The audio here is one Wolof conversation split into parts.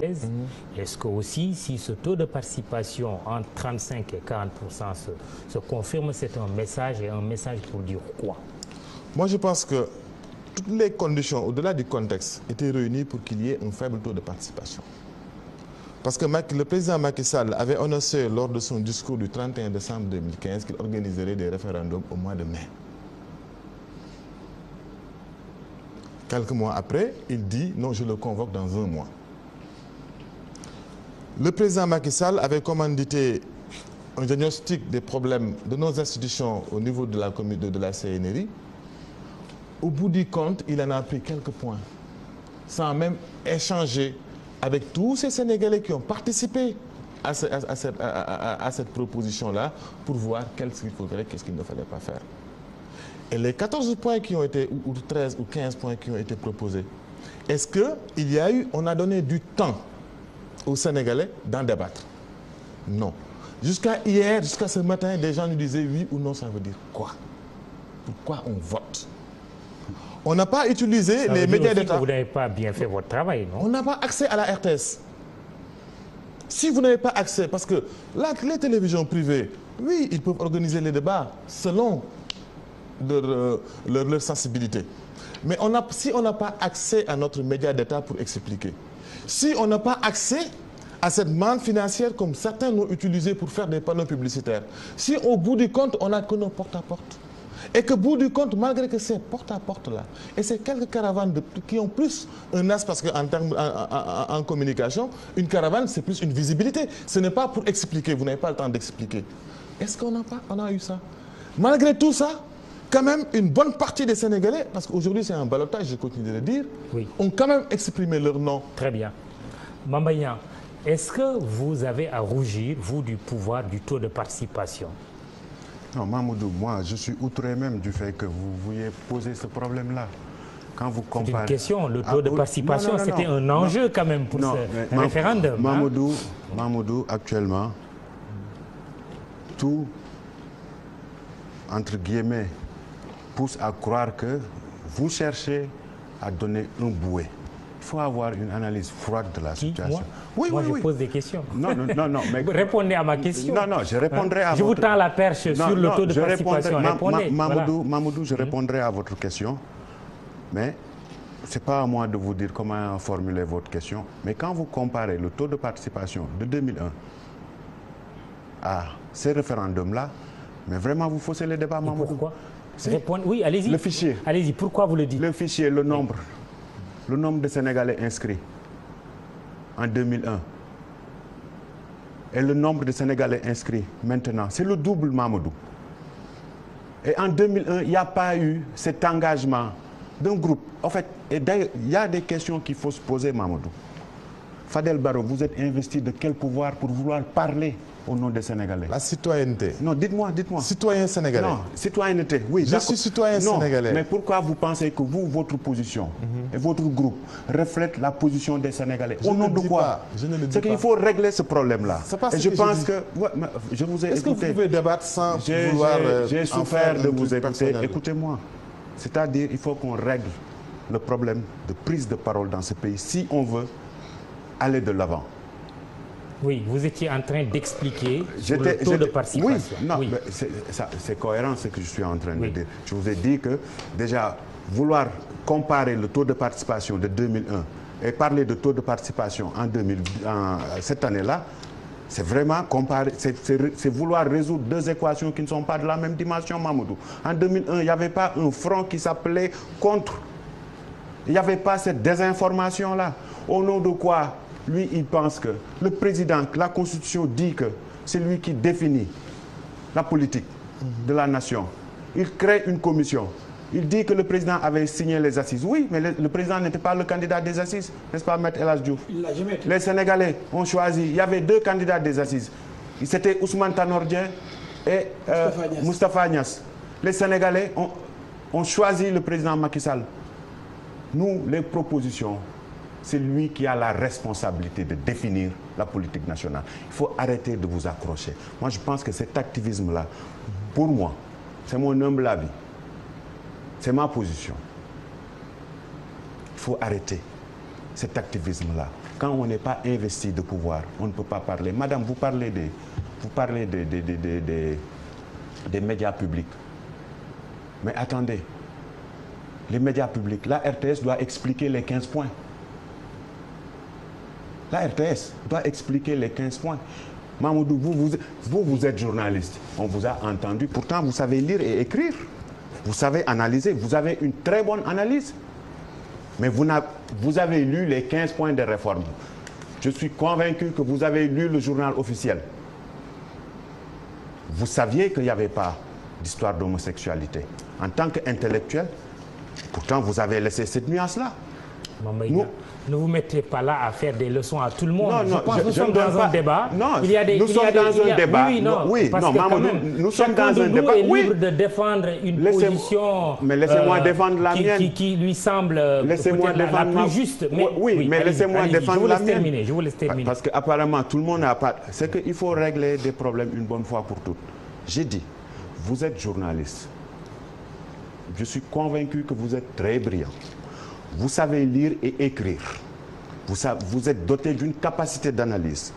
Est-ce que aussi, si ce taux de participation entre 35 et 40% se confirme, c'est un message, et un message pour dire quoi? Moi, je pense que toutes les conditions, au-delà du contexte, étaient réunies pour qu'il y ait un faible taux de participation. Parce que le président Macky Sall avait annoncé lors de son discours du 31 décembre 2015 qu'il organiserait des référendums au mois de mai. Quelques mois après, il dit non, je le convoque dans un mois. Le président Macky Sall avait commandité un diagnostic des problèmes de nos institutions au niveau de la CNRI. Au bout du compte, il en a pris quelques points, sans même échanger avec tous ces Sénégalais qui ont participé à cette proposition-là pour voir qu'est-ce qu'il faudrait, qu'est-ce qu'il ne fallait pas faire. Et les 14 points qui ont été, ou 13 ou 15 points qui ont été proposés, est-ce qu'il y a eu, on a donné du temps aux Sénégalais d'en débattre? Non. Jusqu'à hier, jusqu'à ce matin, des gens nous disaient oui ou non, ça veut dire quoi? Pourquoi on vote? On n'a pas utilisé les médias d'État. Vous n'avez pas bien fait votre travail, non? On n'a pas accès à la RTS. Si vous n'avez pas accès, parce que là, les télévisions privées, oui, ils peuvent organiser les débats selon leur sensibilité. Mais si on n'a pas accès à notre média d'État pour expliquer, si on n'a pas accès à cette manne financière comme certains l'ont utilisé pour faire des panneaux publicitaires, si au bout du compte, on n'a que nos porte-à-porte, et que, bout du compte, malgré que c'est porte-à-porte-là, et c'est quelques caravanes qui ont plus un as, parce qu'en communication, une caravane, c'est plus une visibilité. Ce n'est pas pour expliquer, vous n'avez pas le temps d'expliquer. Est-ce qu'on a eu ça? Malgré tout ça, quand même, une bonne partie des Sénégalais, parce qu'aujourd'hui c'est un ballottage, je continue de le dire, oui, ont quand même exprimé leur nom. Très bien. Mamba Niang, est-ce que vous avez à rougir, vous, du pouvoir, du taux de participation? Non, Mamoudou, moi, je suis outré même du fait que vous vouliez poser ce problème-là. Quand vous comparez... C'est une question, le taux de participation, c'était un enjeu quand même pour ce référendum. Mamoudou, actuellement, tout, entre guillemets, pousse à croire que vous cherchez à donner un bouet. Il faut avoir une analyse froide de la situation. Moi, je pose des questions. Non, mais... Répondez à ma question. Non, je répondrai à votre... Je vous tends la perche sur le taux de participation. Répondez. Mamoudou, je répondrai à votre question. Mais ce n'est pas à moi de vous dire comment formuler votre question. Mais quand vous comparez le taux de participation de 2001 à ces référendums-là, mais vraiment, vous faussez les débats, Mamoudou. Pourquoi? Oui, allez-y. Le fichier. Allez-y, pourquoi vous le dites? Le fichier, le nombre. Le nombre de Sénégalais inscrits en 2001 et le nombre de Sénégalais inscrits maintenant, c'est le double, Mamoudou. Et en 2001, il n'y a pas eu cet engagement d'un groupe. En fait, et d'ailleurs, il y a des questions qu'il faut se poser, Mamoudou. Fadel Barro, vous êtes investi de quel pouvoir pour vouloir parler au nom des Sénégalais? La citoyenneté. Non, dites-moi. Citoyen sénégalais. Non, citoyenneté, oui. Je suis citoyen sénégalais. Mais pourquoi vous pensez que vous, votre position et votre groupe reflètent la position des Sénégalais? Au nom de quoi? C'est qu'il faut régler ce problème-là. Et je pense que... je vous ai écouté. Est-ce que vous pouvez débattre sans vouloir... J'ai souffert de vous écouter. Écoutez-moi. C'est-à-dire qu'il faut qu'on règle le problème de prise de parole dans ce pays si on veut aller de l'avant. Oui, vous étiez en train d'expliquer le taux de participation. Oui, non, oui. C'est cohérent ce que je suis en train de dire. Je vous ai dit que déjà, vouloir comparer le taux de participation de 2001 et parler de taux de participation cette année-là, c'est vraiment comparer, c'est vouloir résoudre deux équations qui ne sont pas de la même dimension, Mamoudou. En 2001, il n'y avait pas un front qui s'appelait contre. Il n'y avait pas cette désinformation-là. Au nom de quoi? Lui, il pense que le président, la Constitution dit que c'est lui qui définit la politique de la nation. Il crée une commission. Il dit que le président avait signé les assises. Oui, mais le président n'était pas le candidat des assises, n'est-ce pas, Maître El Hadji Diouf? Les Sénégalais ont choisi. Il y avait deux candidats des assises. C'était Ousmane Tanor Dieng et Moustapha Niasse. Les Sénégalais ont choisi le président Macky Sall. Nous, les propositions, c'est lui qui a la responsabilité de définir la politique nationale. Il faut arrêter de vous accrocher. Moi, je pense que cet activisme-là, pour moi, c'est mon humble avis. C'est ma position. Il faut arrêter cet activisme-là. quand on n'est pas investi de pouvoir, on ne peut pas parler. Madame, vous parlez des médias publics. Mais attendez, les médias publics, la RTS doit expliquer les 15 points. La RTS doit expliquer les 15 points. Mamoudou, vous êtes journaliste. On vous a entendu. Pourtant, vous savez lire et écrire. Vous savez analyser. Vous avez une très bonne analyse. Mais vous avez lu les 15 points de réforme. Je suis convaincu que vous avez lu le journal officiel. Vous saviez qu'il n'y avait pas d'histoire d'homosexualité. En tant qu'intellectuel, pourtant vous avez laissé cette nuance-là. Ne vous mettez pas là à faire des leçons à tout le monde. Non, non, je pense que nous sommes dans un débat. Non, nous sommes dans un débat. Oui, non, Mamadou, nous sommes dans un débat. Chacun est libre de défendre une position. Mais laissez-moi défendre la mienne. Qui lui semble la plus juste. Mais, oui, mais laissez-moi défendre la mienne. Je vous laisse terminer. Parce qu'apparemment, tout le monde n'a pas. C'est qu'il faut régler des problèmes une bonne fois pour toutes. J'ai dit, vous êtes journaliste. Je suis convaincu que vous êtes très brillant. Vous savez lire et écrire. Vous êtes doté d'une capacité d'analyse.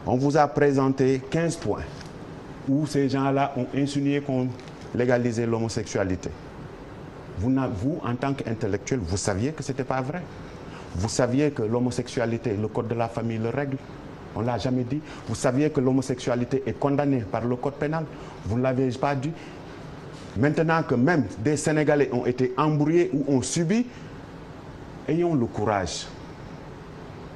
On vous a présenté 15 points où ces gens-là ont insinué qu'on légalisait l'homosexualité. Vous, en tant qu'intellectuel, vous saviez que ce n'était pas vrai. Vous saviez que l'homosexualité, le code de la famille le règle. On ne l'a jamais dit. Vous saviez que l'homosexualité est condamnée par le code pénal. Vous ne l'avez pas dit. Maintenant que même des Sénégalais ont été embrouillés ou ont subi, ayons le courage.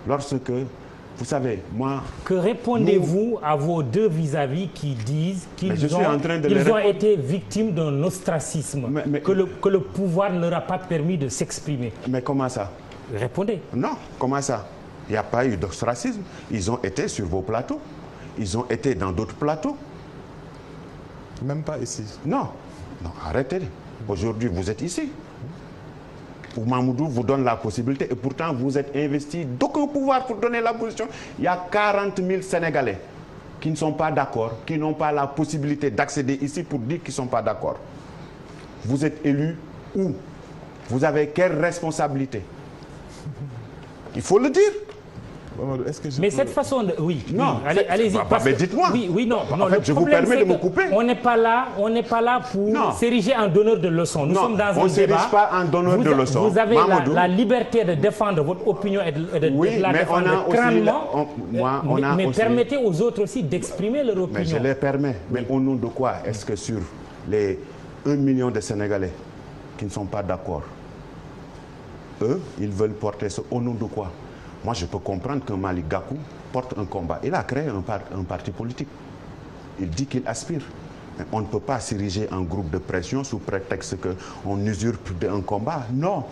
Lorsque, vous savez, moi... Que répondez-vous à vos deux vis-à-vis qui disent qu'ils ont été victimes d'un ostracisme, que le pouvoir ne leur a pas permis de s'exprimer? Mais comment ça? Répondez. Non, comment ça? Il n'y a pas eu d'ostracisme. Ils ont été sur vos plateaux. Ils ont été dans d'autres plateaux. Même pas ici. Non. Non, arrêtez. Aujourd'hui, vous êtes ici. Mamoudou vous donne la possibilité et pourtant vous êtes investi d'aucun pouvoir pour donner la position. Il y a 40 000 Sénégalais qui ne sont pas d'accord, qui n'ont pas la possibilité d'accéder ici pour dire qu'ils ne sont pas d'accord. Vous êtes élu où? Vous avez quelle responsabilité? Il faut le dire. Mais cette façon de... Oui, non, oui, allez-y. Mais dites-moi. Oui, non. En fait, je vous permets de me couper. On n'est pas là pour s'ériger en donneur de leçons. Nous sommes dans un débat. On ne s'érige pas en donneur de leçons. Vous avez la liberté de défendre votre opinion et de la défendre crânement. Mais permettez aux autres aussi d'exprimer leur opinion. Mais je les permets. Mais au nom de quoi est-ce que sur les 1 million de Sénégalais qui ne sont pas d'accord, eux, ils veulent porter ce... Au nom de quoi? Moi, je peux comprendre qu'un Malick Gakou porte un combat. Il a créé un parti politique. Il dit qu'il aspire. Mais on ne peut pas s'ériger en groupe de pression sous prétexte qu'on usurpe un combat. Non.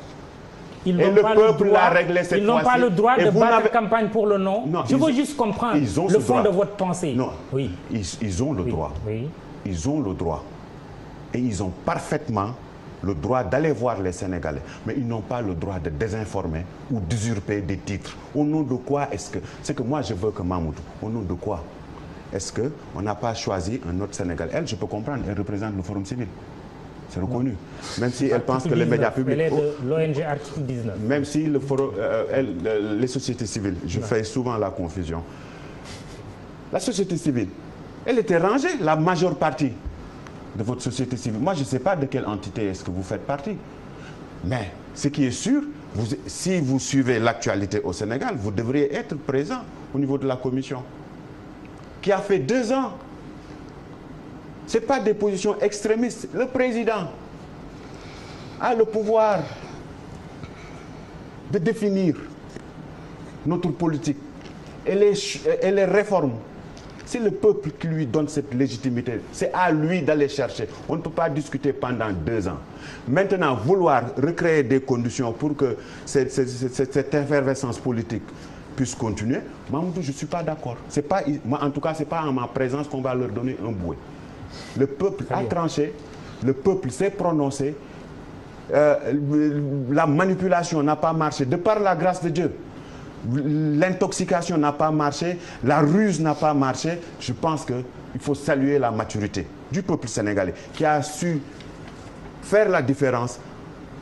Et le peuple l'a réglé cette fois-ci. Ils n'ont pas le droit de battre campagne pour le non. Je veux juste comprendre le fond de votre pensée. Non. Oui. Ils ont le droit. Oui. Ils ont le droit. Et ils ont parfaitement le droit d'aller voir les Sénégalais, mais ils n'ont pas le droit de désinformer ou d'usurper des titres. Au nom de quoi est-ce que... C'est que moi je veux que Mamoudou, au nom de quoi est-ce qu'on n'a pas choisi un autre Sénégalais? Elle, je peux comprendre, elle représente le Forum civil. C'est reconnu. Même si elle pense que les médias publics... Elle est de l'ONG Article 19. Même si le forum, les sociétés civiles, je fais souvent la confusion. La société civile, elle était rangée, la majeure partie de votre société civile. Moi, je ne sais pas de quelle entité est-ce que vous faites partie. Mais ce qui est sûr, si vous suivez l'actualité au Sénégal, vous devriez être présent au niveau de la commission, qui a fait 2 ans. Ce n'est pas des positions extrémistes. Le président a le pouvoir de définir notre politique et les réformes. C'est le peuple qui lui donne cette légitimité. C'est à lui d'aller chercher. On ne peut pas discuter pendant 2 ans. Maintenant, vouloir recréer des conditions pour que cette effervescence politique puisse continuer, Mamoudou, je ne suis pas d'accord. En tout cas, ce n'est pas en ma présence qu'on va leur donner un bouet. Le peuple a tranché, le peuple s'est prononcé, la manipulation n'a pas marché, de par la grâce de Dieu. L'intoxication n'a pas marché, la ruse n'a pas marché. Je pense qu'il faut saluer la maturité du peuple sénégalais qui a su faire la différence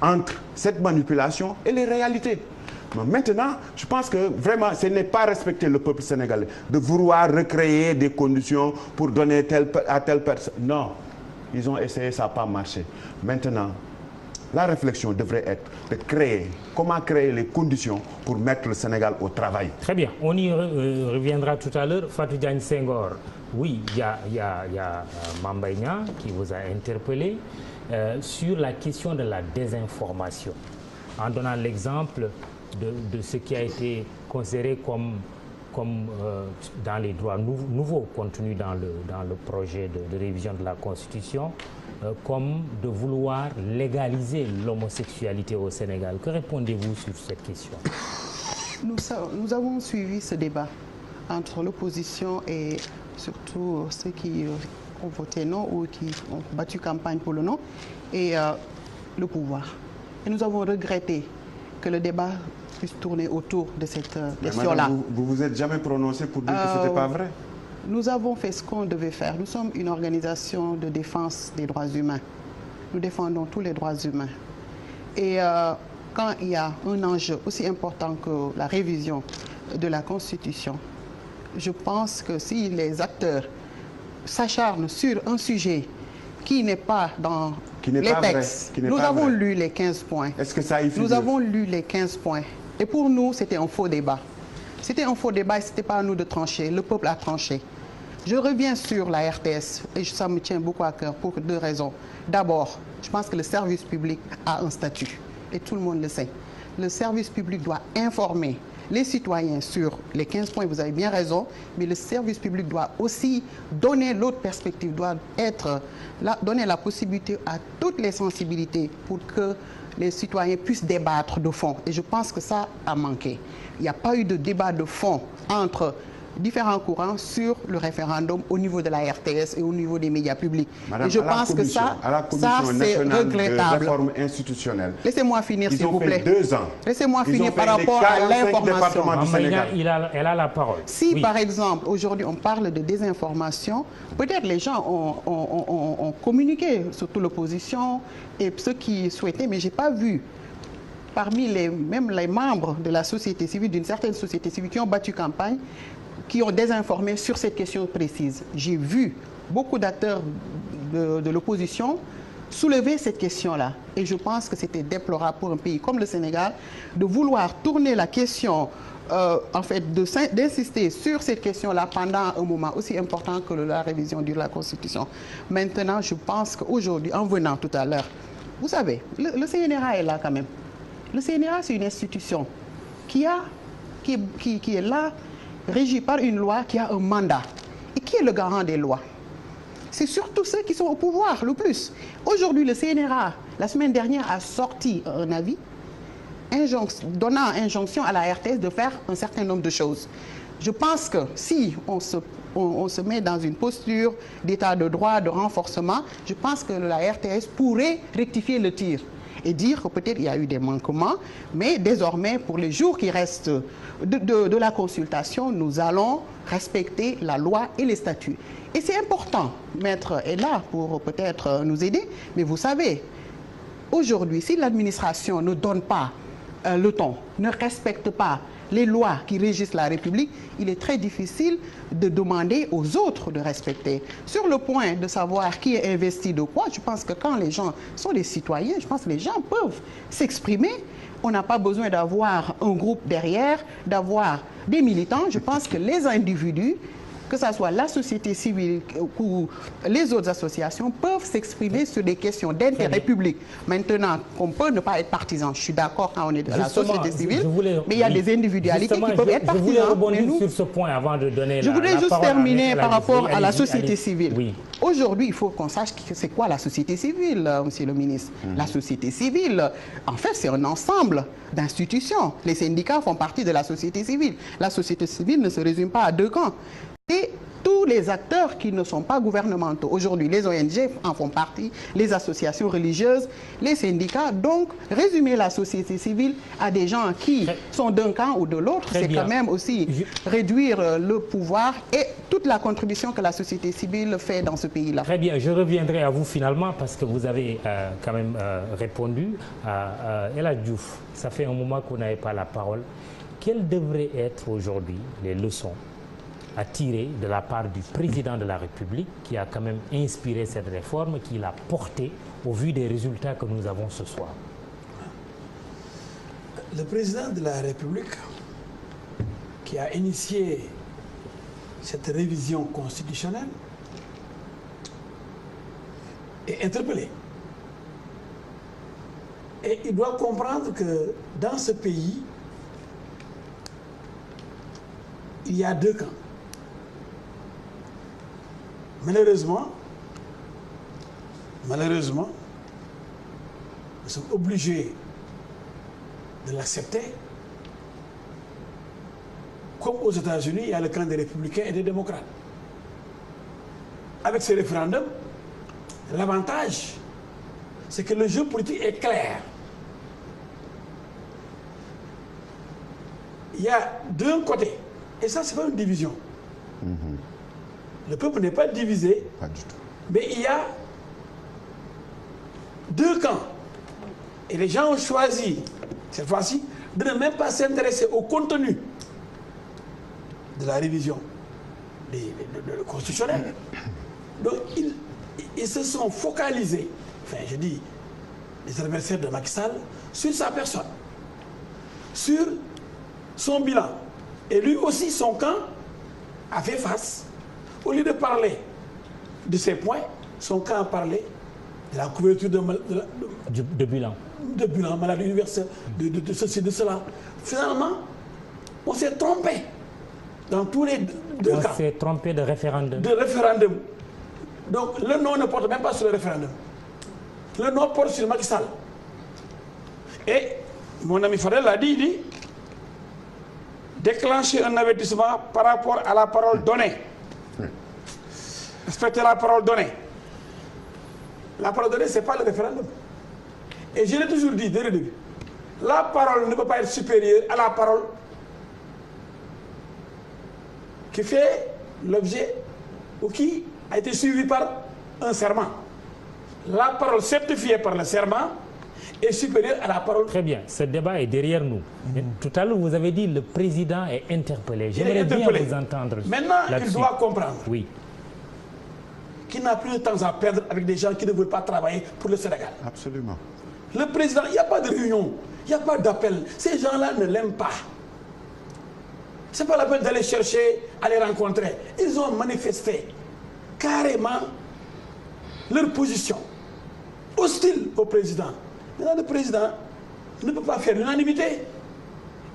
entre cette manipulation et les réalités. Mais maintenant, je pense que vraiment, ce n'est pas respecter le peuple sénégalais de vouloir recréer des conditions pour donner à telle personne. Non, ils ont essayé, ça n'a pas marché. Maintenant, la réflexion devrait être de créer, comment créer les conditions pour mettre le Sénégal au travail. Très bien, on y reviendra tout à l'heure. Fatou Diagne Senghor, oui, il y a Mame Mbaye Niang qui vous a interpellé sur la question de la désinformation, en donnant l'exemple de ce qui a été considéré comme dans les droits nouveaux contenus dans le projet de révision de la Constitution, comme de vouloir légaliser l'homosexualité au Sénégal. Que répondez-vous sur cette question? Nous avons suivi ce débat entre l'opposition et surtout ceux qui ont voté non ou qui ont battu campagne pour le non et le pouvoir. Et nous avons regretté que le débat puisse tourner autour de cette question-là. Vous vous êtes jamais prononcé pour dire que ce n'était pas vrai? Nous avons fait ce qu'on devait faire. Nous sommes une organisation de défense des droits humains. Nous défendons tous les droits humains. Et quand il y a un enjeu aussi important que la révision de la Constitution, je pense que si les acteurs s'acharnent sur un sujet qui n'est pas dans les textes, nous avons lu les 15 points. Est-ce que ça y figure? Nous avons lu les 15 points. Et pour nous, c'était un faux débat. C'était un faux débat et ce n'était pas à nous de trancher. Le peuple a tranché. Je reviens sur la RTS et ça me tient beaucoup à cœur pour deux raisons. D'abord, je pense que le service public a un statut et tout le monde le sait. Le service public doit informer les citoyens sur les 15 points, vous avez bien raison, mais le service public doit aussi donner l'autre perspective, doit donner la possibilité à toutes les sensibilités pour que les citoyens puissent débattre de fond. Et je pense que ça a manqué. Il n'y a pas eu de débat de fond entre différents courants sur le référendum au niveau de la RTS et au niveau des médias publics. Madame, et je pense que ça c'est regrettable. Réforme institutionnelle. Laissez-moi finir, s'il vous plaît. Ils ont fait 2 ans. Laissez-moi finir par rapport à l'information. Elle a la parole. Si, oui. Par exemple, aujourd'hui, on parle de désinformation, peut-être les gens ont communiqué, surtout l'opposition et ceux qui souhaitaient, mais je n'ai pas vu parmi même les membres de la société civile, d'une certaine société civile, qui ont battu campagne, qui ont désinformé sur cette question précise. J'ai vu beaucoup d'acteurs de l'opposition soulever cette question-là. Et je pense que c'était déplorable pour un pays comme le Sénégal de vouloir tourner la question, en fait, d'insister sur cette question-là pendant un moment aussi important que la révision de la Constitution. Maintenant, je pense qu'aujourd'hui, en venant tout à l'heure, vous savez, le CNRA est là quand même. Le CNRA, c'est une institution qui est là, régie par une loi, qui a un mandat. Et qui est le garant des lois? C'est surtout ceux qui sont au pouvoir, le plus. Aujourd'hui, le CNRA, la semaine dernière, a sorti un avis donnant injonction à la RTS de faire un certain nombre de choses. Je pense que si on se met dans une posture d'état de droit, de renforcement, je pense que la RTS pourrait rectifier le tir et dire que peut-être il y a eu des manquements, mais désormais, pour les jours qui restent de la consultation, nous allons respecter la loi et les statuts. Et c'est important, Maître est là pour peut-être nous aider, mais vous savez, aujourd'hui, si l'administration ne donne pas le ton, ne respecte pas les lois qui régissent la République, il est très difficile de demander aux autres de respecter. Sur le point de savoir qui est investi de quoi, je pense que quand les gens sont des citoyens, je pense que les gens peuvent s'exprimer. On n'a pas besoin d'avoir un groupe derrière, d'avoir des militants. Je pense que les individus, que ce soit la société civile ou les autres associations, peuvent s'exprimer sur des questions d'intérêt public. Maintenant, qu'on peut ne pas être partisan. Je suis d'accord quand on est de la société civile, mais il y a des individualités qui peuvent être partisans. Je voulais rebondir sur ce point avant de donner la parole. Je voudrais juste terminer par rapport à la société civile. Oui. Aujourd'hui, il faut qu'on sache c'est quoi la société civile, monsieur le ministre. La société civile, en fait, c'est un ensemble d'institutions. Les syndicats font partie de la société civile. La société civile ne se résume pas à 2 camps. Et tous tous les acteurs qui ne sont pas gouvernementaux. Aujourd'hui, les ONG en font partie, les associations religieuses, les syndicats. Donc, résumer la société civile à des gens qui sont d'un camp ou de l'autre, c'est quand même aussi réduire le pouvoir et toute la contribution que la société civile fait dans ce pays-là. Très bien, je reviendrai à vous finalement parce que vous avez quand même répondu à El Hadj Diouf. Ça fait un moment que vous n'avez pas la parole. Quelles devraient être aujourd'hui les leçons à tirer de la part du président de la République qui a quand même inspiré cette réforme, qui l'a portée au vu des résultats que nous avons ce soir? Le président de la République qui a initié cette révision constitutionnelle est interpellé. Et il doit comprendre que dans ce pays, il y a deux camps. Malheureusement, nous sommes obligés de l'accepter. Comme aux États-Unis, il y a le camp des républicains et des démocrates. Avec ce référendum, l'avantage, c'est que le jeu politique est clair. Il y a d'un côté, et ça c'est pas une division. Le peuple n'est pas divisé, Pas du tout. mais il y a deux camps. Et les gens ont choisi, cette fois-ci, de ne même pas s'intéresser au contenu de la révision constitutionnelle. Donc, ils se sont focalisés, enfin, je dis, les adversaires de Macky Sall, sur sa personne, sur son bilan. Et lui aussi, son camp a fait face. Au lieu de parler de ces points, son camp a parlé de la couverture de bilan. De bilan, maladie universelle, de ceci, de cela. Finalement, on s'est trompé dans tous les deux cas. On s'est trompé de référendum. De référendum. Donc, le non ne porte même pas sur le référendum. Le non porte sur Macky Sall. Et mon ami Fadel l'a dit, il dit déclencher un avertissement par rapport à la parole donnée. Respecter la parole donnée. La parole donnée, ce n'est pas le référendum. Et je l'ai toujours dit dès le début. La parole ne peut pas être supérieure à la parole qui fait l'objet ou qui a été suivie par un serment. La parole certifiée par le serment est supérieure à la parole. Très bien, ce débat est derrière nous. Tout à l'heure, vous avez dit le président est interpellé. J'aimerais bien vous entendre. Maintenant, il doit comprendre qu'il n'a plus de temps à perdre avec des gens qui ne veulent pas travailler pour le Sénégal. Absolument. Le président, il n'y a pas de réunion, il n'y a pas d'appel. Ces gens-là ne l'aiment pas. Ce n'est pas la peine d'aller chercher, à les rencontrer. Ils ont manifesté carrément leur position hostile au président. Maintenant, le président ne peut pas faire l'unanimité.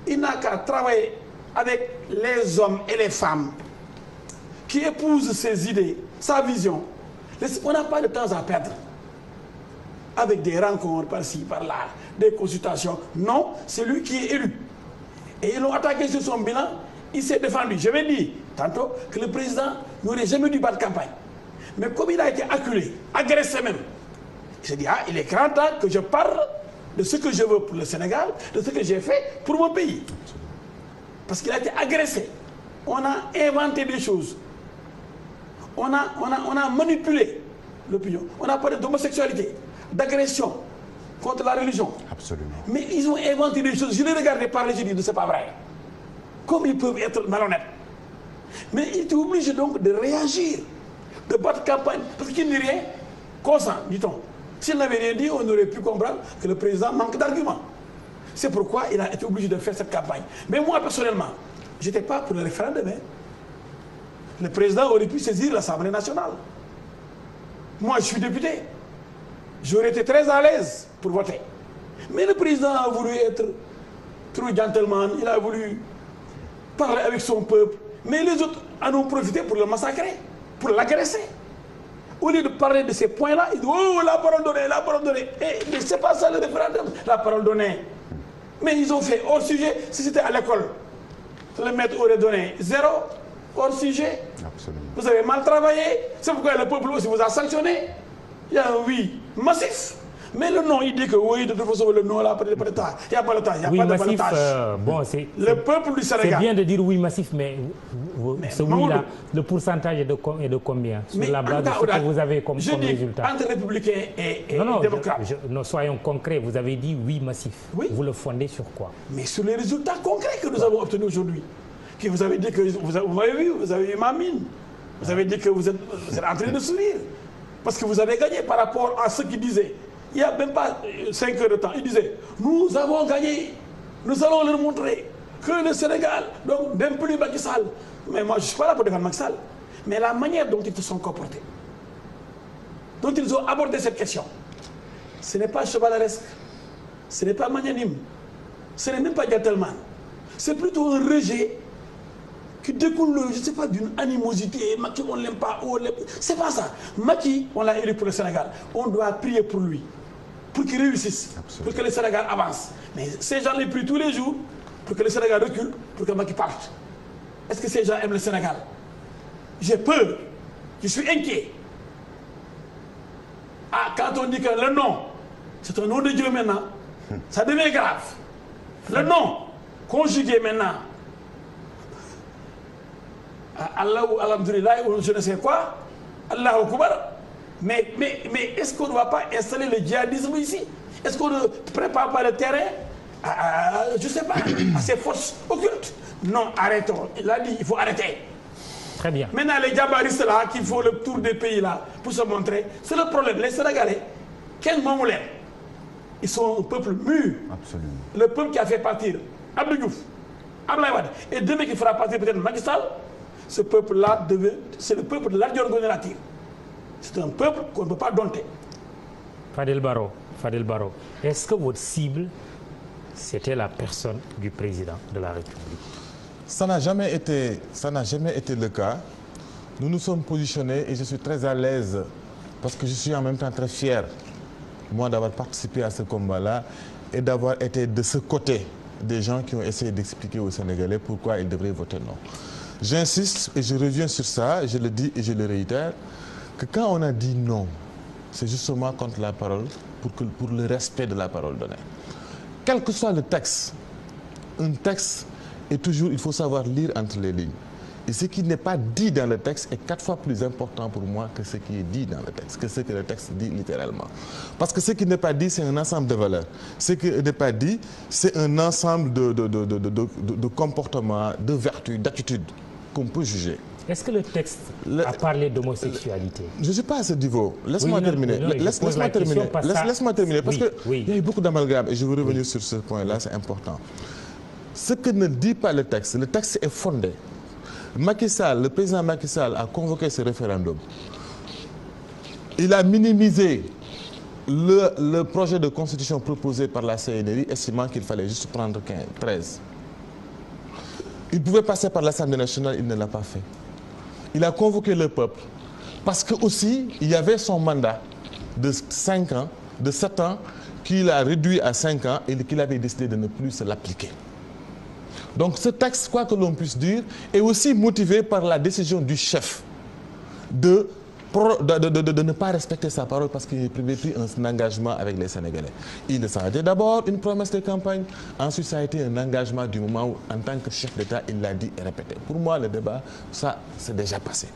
Il n'a qu'à travailler avec les hommes et les femmes qui épousent ses idées, sa vision. On n'a pas de temps à perdre avec des rencontres par-ci, par-là, des consultations. Non, c'est lui qui est élu. Et ils l'ont attaqué sur son bilan, il s'est défendu. Je vais dire tantôt que le président n'aurait jamais dû battre campagne. Mais comme il a été acculé, agressé même, il s'est dit, ah, il est grand temps que je parle de ce que je veux pour le Sénégal, de ce que j'ai fait pour mon pays. Parce qu'il a été agressé. On a inventé des choses. On a manipulé l'opinion. On a parlé d'homosexualité, d'agression contre la religion. Absolument. Mais ils ont inventé des choses. Je les regardais parler, je dis, c'est pas vrai. Comme ils peuvent être malhonnêtes. Mais ils étaient obligés donc de réagir, de battre campagne. Parce qu'il n'y a rien consent, dit-on. S'il n'avait rien dit, on aurait pu comprendre que le président manque d'arguments. C'est pourquoi il a été obligé de faire cette campagne. Mais moi, personnellement, je n'étais pas pour le référendum. Le président aurait pu saisir l'Assemblée nationale. Moi, je suis député. J'aurais été très à l'aise pour voter. Mais le président a voulu être trop gentleman. Il a voulu parler avec son peuple. Mais les autres en ont profité pour le massacrer, pour l'agresser. Au lieu de parler de ces points-là, ils disent « Oh, la parole donnée, la parole donnée ». Mais ce n'est pas ça le référendum, la parole donnée. Mais ils ont fait hors sujet. Si c'était à l'école, le maître aurait donné 0, hors sujet. Absolument. Vous avez mal travaillé. C'est pourquoi le peuple aussi vous a sanctionné. Il y a un oui massif. Mais le non, il dit que oui, de toute façon, le non, là, il n'y a pas le temps. Il n'y a oui, pas de massif, balotage. bon, le peuple du Sénégal. C'est bien de dire oui massif, mais ce oui-là, le pourcentage est de combien? Sur la base de ce que vous avez comme résultat. Entre républicains et démocrates. Non, soyons concrets. Vous avez dit oui massif. Oui. Vous le fondez sur quoi? Mais sur les résultats concrets que nous avons obtenus aujourd'hui. Que vous avez dit que vous m'avez vu, vous avez eu ma mine. Vous avez dit que vous êtes en train de sourire. Parce que vous avez gagné par rapport à ceux qui disaient. Il n'y a même pas 5 heures de temps. Il disait, nous avons gagné. Nous allons leur montrer que le Sénégal, donc même plus Macky Sall. Mais moi, je ne suis pas là pour défendre Macky Sall. Mais la manière dont ils se sont comportés, dont ils ont abordé cette question, ce n'est pas chevaleresque, ce n'est pas magnanime, ce n'est même pas gentleman. C'est plutôt un rejet qui découle, je ne sais pas, d'une animosité. Macky, on ne l'aime pas. C'est pas ça. Macky, on l'a élu pour le Sénégal. On doit prier pour lui, pour qu'il réussisse, pour que le Sénégal avance. Mais ces gens les prient tous les jours pour que le Sénégal recule, pour que Macky parte. Est-ce que ces gens aiment le Sénégal? J'ai peur. Je suis inquiet. Ah, quand on dit que le nom, c'est un nom de Dieu maintenant, ça devient grave. Le nom, conjugué maintenant, Allah ou Alhamdulillah ou je ne sais quoi, Allah Akbar. Mais est-ce qu'on ne va pas installer le djihadisme ici? Est-ce qu'on ne prépare pas le terrain je ne sais pas, à ces forces occultes? Non, arrêtons. Il a dit, il faut arrêter. Très bien. Maintenant, les djabaristes là, qui font le tour des pays là, pour se montrer, c'est le problème. Les Sénégalais, quel moment ils sont un peuple mûr. Absolument. Le peuple qui a fait partir Abdou Diouf, Abdoulaye Wade, et demain qui fera partir peut-être Macky Sall. Ce peuple-là, c'est le peuple de l'Ardiorgonérative. C'est un peuple qu'on ne peut pas dompter. Fadel Barro, est-ce que votre cible, c'était la personne du président de la République? Ça n'a jamais été le cas. Nous nous sommes positionnés et je suis très à l'aise parce que je suis en même temps très fier, moi, d'avoir participé à ce combat-là et d'avoir été de ce côté des gens qui ont essayé d'expliquer aux Sénégalais pourquoi ils devraient voter non. J'insiste et je reviens sur ça, je le dis et je le réitère, que quand on a dit non, c'est justement contre la parole, pour le respect de la parole donnée. Quel que soit le texte, un texte est toujours, il faut savoir lire entre les lignes. Et ce qui n'est pas dit dans le texte est 4 fois plus important pour moi que ce qui est dit dans le texte, que ce que le texte dit littéralement. Parce que ce qui n'est pas dit, c'est un ensemble de valeurs. Ce qui n'est pas dit, c'est un ensemble de comportements, de vertus, d'attitudes qu'on peut juger. Est-ce que le texte a parlé d'homosexualité? Je ne suis pas à ce niveau. Laisse-moi terminer. Laisse-moi terminer. Parce qu'il y a eu beaucoup d'amalgames et je veux revenir sur ce point-là, c'est important. Ce que ne dit pas le texte est fondé. Macky Sall, le président Macky Sall a convoqué ce référendum. Il a minimisé le projet de constitution proposé par la CNRI, estimant qu'il fallait juste prendre 13. Il pouvait passer par l'Assemblée nationale, il ne l'a pas fait. Il a convoqué le peuple parce que aussi il y avait son mandat de 5 ans, de 7 ans, qu'il a réduit à 5 ans et qu'il avait décidé de ne plus se l'appliquer. Donc ce texte, quoi que l'on puisse dire, est aussi motivé par la décision du chef de ne pas respecter sa parole parce qu'il avait pris un engagement avec les Sénégalais. Ça a été d'abord une promesse de campagne, ensuite ça a été un engagement du moment où, en tant que chef d'État, il l'a dit et répété. Pour moi, le débat, ça, c'est déjà passé.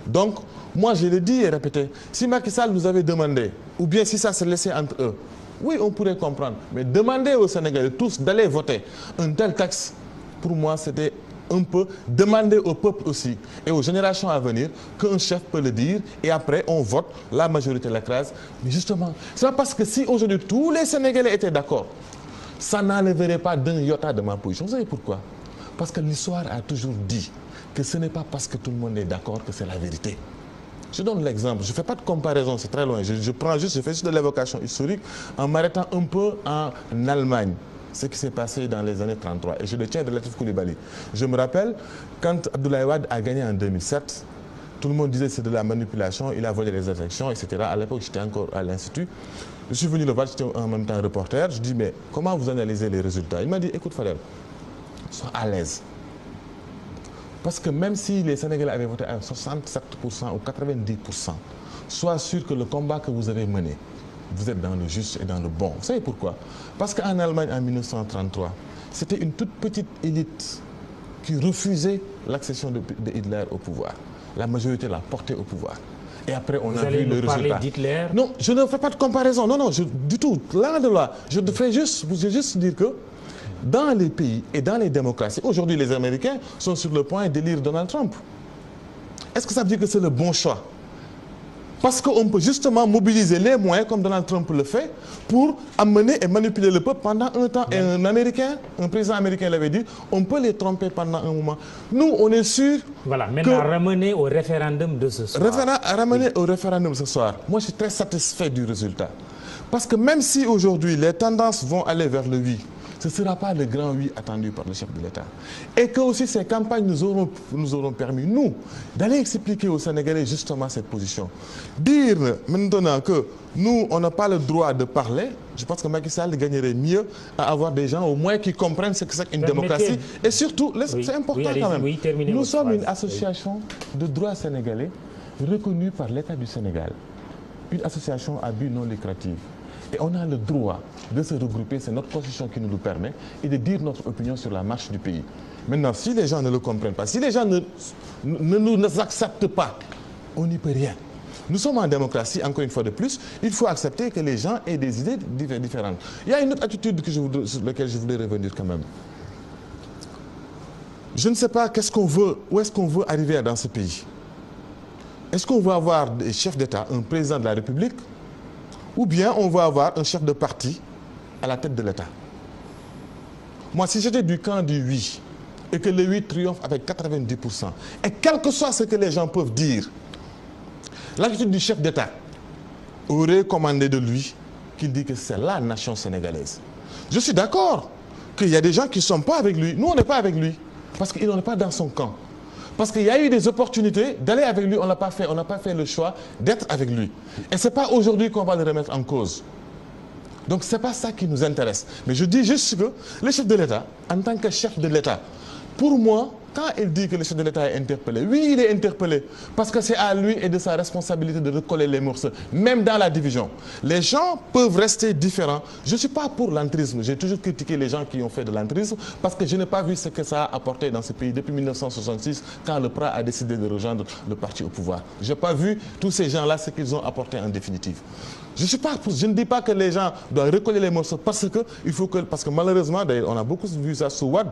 Donc, moi, je l'ai dit et répété. Si Macky Sall nous avait demandé, ou bien si ça se laissait entre eux, oui, on pourrait comprendre. Mais demander aux Sénégalais tous d'aller voter un tel texte, pour moi, c'était un peu demander au peuple aussi et aux générations à venir qu'un chef peut le dire et après on vote, la majorité l'écrase. Mais justement, c'est pas parce que si aujourd'hui tous les Sénégalais étaient d'accord, ça n'enlèverait pas d'un iota de ma position. Vous savez pourquoi? Parce que l'histoire a toujours dit que ce n'est pas parce que tout le monde est d'accord que c'est la vérité. Je donne l'exemple, je ne fais pas de comparaison, c'est très loin. Je fais juste de l'évocation historique en m'arrêtant un peu en Allemagne. Ce qui s'est passé dans les années 33. Et je le tiens de Latif Coulibaly. Je me rappelle, quand Abdoulaye Wade a gagné en 2007, tout le monde disait que c'est de la manipulation, il a volé les élections, etc. À l'époque, j'étais encore à l'Institut. Je suis venu le voir, j'étais en même temps reporter. Je dis, mais comment vous analysez les résultats? Il m'a dit, écoute Fadel, sois à l'aise. Parce que même si les Sénégalais avaient voté à 67% ou 90%, sois sûr que le combat que vous avez mené, vous êtes dans le juste et dans le bon. Vous savez pourquoi? Parce qu'en Allemagne, en 1933, c'était une toute petite élite qui refusait l'accession de Hitler au pouvoir. La majorité l'a porté au pouvoir. Et après, on a vu le résultat. Parler d'Hitler? Non, je ne fais pas de comparaison. Non, du tout. Là de là, je vais juste dire que dans les pays et dans les démocraties, aujourd'hui, les Américains sont sur le point d'élire Donald Trump. Est-ce que ça veut dire que c'est le bon choix? Parce qu'on peut justement mobiliser les moyens, comme Donald Trump le fait, pour amener et manipuler le peuple pendant un temps. Et un président américain l'avait dit, on peut les tromper pendant un moment. Nous, on est sûr. Voilà, maintenant ramener au référendum de ce soir. Ramener au référendum ce soir. Moi, je suis très satisfait du résultat. Parce que même si aujourd'hui, les tendances vont aller vers le oui, ce ne sera pas le grand oui attendu par le chef de l'État. Et que aussi ces campagnes nous auront permis, nous, d'aller expliquer aux Sénégalais justement cette position. Dire maintenant que nous, on n'a pas le droit de parler, je pense que Macky Sall gagnerait mieux à avoir des gens au moins qui comprennent ce que c'est qu'une démocratie. Et surtout, c'est important quand même, nous sommes une association de droit sénégalais reconnue par l'État du Sénégal. Une association à but non lucratif. Et on a le droit de se regrouper, c'est notre constitution qui nous le permet, et de dire notre opinion sur la marche du pays. Maintenant, si les gens ne le comprennent pas, si les gens ne nous acceptent pas, on n'y peut rien. Nous sommes en démocratie, encore une fois de plus, il faut accepter que les gens aient des idées différentes. Il y a une autre attitude sur laquelle je voulais revenir quand même. Je ne sais pas où est-ce qu'on veut arriver dans ce pays. Est-ce qu'on veut avoir des chefs d'État, un président de la République, ou bien on va avoir un chef de parti à la tête de l'État? Moi, si j'étais du camp du oui, et que le oui triomphe avec 90%, et quel que soit ce que les gens peuvent dire, l'attitude du chef d'État aurait commandé de lui qu'il dit que c'est la nation sénégalaise. Je suis d'accord qu'il y a des gens qui ne sont pas avec lui. Nous, on n'est pas avec lui, parce qu'il n'est pas dans son camp. Parce qu'il y a eu des opportunités d'aller avec lui, on n'a pas fait. On n'a pas fait le choix d'être avec lui. Et ce n'est pas aujourd'hui qu'on va le remettre en cause. Donc ce n'est pas ça qui nous intéresse. Mais je dis juste que le chef de l'État, en tant que chef de l'État, pour moi, quand il dit que le chef de l'État est interpellé, oui, il est interpellé, parce que c'est à lui et de sa responsabilité de recoller les morceaux, même dans la division. Les gens peuvent rester différents. Je ne suis pas pour l'entrisme. J'ai toujours critiqué les gens qui ont fait de l'entrisme, parce que je n'ai pas vu ce que ça a apporté dans ce pays depuis 1966, quand le PRA a décidé de rejoindre le parti au pouvoir. Je n'ai pas vu tous ces gens-là, ce qu'ils ont apporté en définitive. Je ne dis pas que les gens doivent recoller les morceaux, parce que malheureusement, d'ailleurs, on a beaucoup vu ça sous Wade.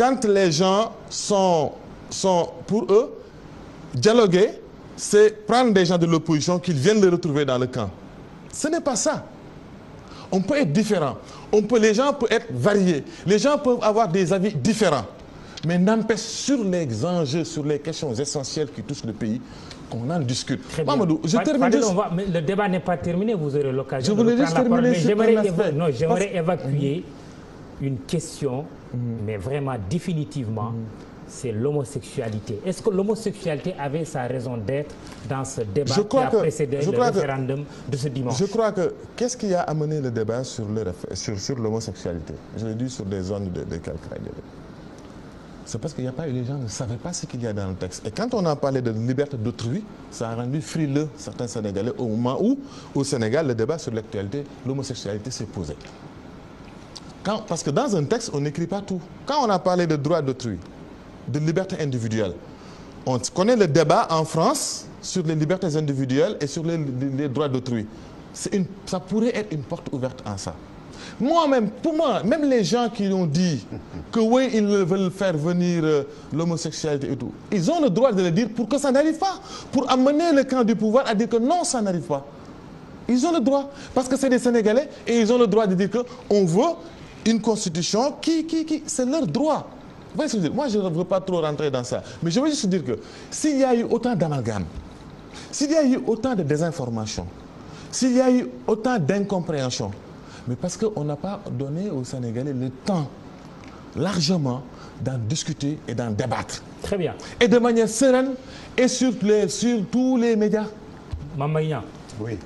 quand les gens sont pour eux, dialoguer, c'est prendre des gens de l'opposition qu'ils viennent les retrouver dans le camp. Ce n'est pas ça. On peut être différent. Les gens peuvent être variés. Les gens peuvent avoir des avis différents. Mais n'empêche, sur les enjeux, sur les questions essentielles qui touchent le pays, qu'on en discute. Très bien. Mamadou, je termine juste... mais le débat n'est pas terminé, vous aurez l'occasion de reprendre la parole. Mais j'aimerais évacuer une question, mais vraiment définitivement, c'est l'homosexualité. Est-ce que l'homosexualité avait sa raison d'être dans ce débat qui a précédé le référendum de ce dimanche? Je crois que, qu'est-ce qui a amené le débat sur l'homosexualité? Je l'ai dit sur des zones de quelques règles. C'est parce qu'il n'y a pas eu, les gens ne savaient pas ce qu'il y a dans le texte. Et quand on a parlé de liberté d'autrui, ça a rendu frileux certains Sénégalais au moment où, au Sénégal, le débat sur l'actualité, l'homosexualité s'est posé. Parce que dans un texte, on n'écrit pas tout. Quand on a parlé de droit d'autrui, de liberté individuelle, on connaît le débat en France sur les libertés individuelles et sur les droits d'autrui. Ça pourrait être une porte ouverte en ça. Moi-même, pour moi, même les gens qui ont dit que oui, ils veulent faire venir l'homosexualité et tout, ils ont le droit de le dire pour que ça n'arrive pas. Pour amener le camp du pouvoir à dire que non, ça n'arrive pas. Ils ont le droit. Parce que c'est des Sénégalais et ils ont le droit de dire qu'on veut une constitution c'est leur droit. Vous voyez ce que je veux dire? Moi, je ne veux pas trop rentrer dans ça. Mais je veux juste dire que s'il y a eu autant d'amalgames, s'il y a eu autant de désinformation, s'il y a eu autant d'incompréhension, mais parce qu'on n'a pas donné aux Sénégalais le temps, largement, d'en discuter et d'en débattre. Très bien. Et de manière sereine et sur tous les médias. Mambaïna. Oui.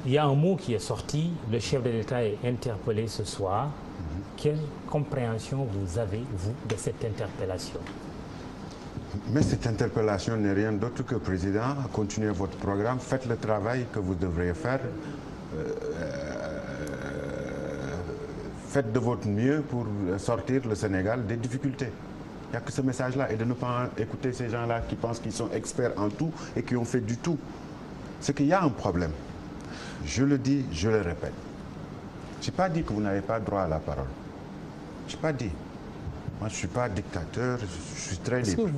Il y a un mot qui est sorti, le chef de l'État est interpellé ce soir. Quelle compréhension vous avez, vous, de cette interpellation? Mais cette interpellation n'est rien d'autre que, Président, continuez votre programme, faites le travail que vous devriez faire. Faites de votre mieux pour sortir le Sénégal des difficultés. Il n'y a que ce message-là. Et de ne pas écouter ces gens-là qui pensent qu'ils sont experts en tout et qui ont fait du tout. C'est qu'il y a un problème. Je le dis, je le répète. Je n'ai pas dit que vous n'avez pas droit à la parole. Je n'ai pas dit. Moi, je ne suis pas dictateur, je suis très libre.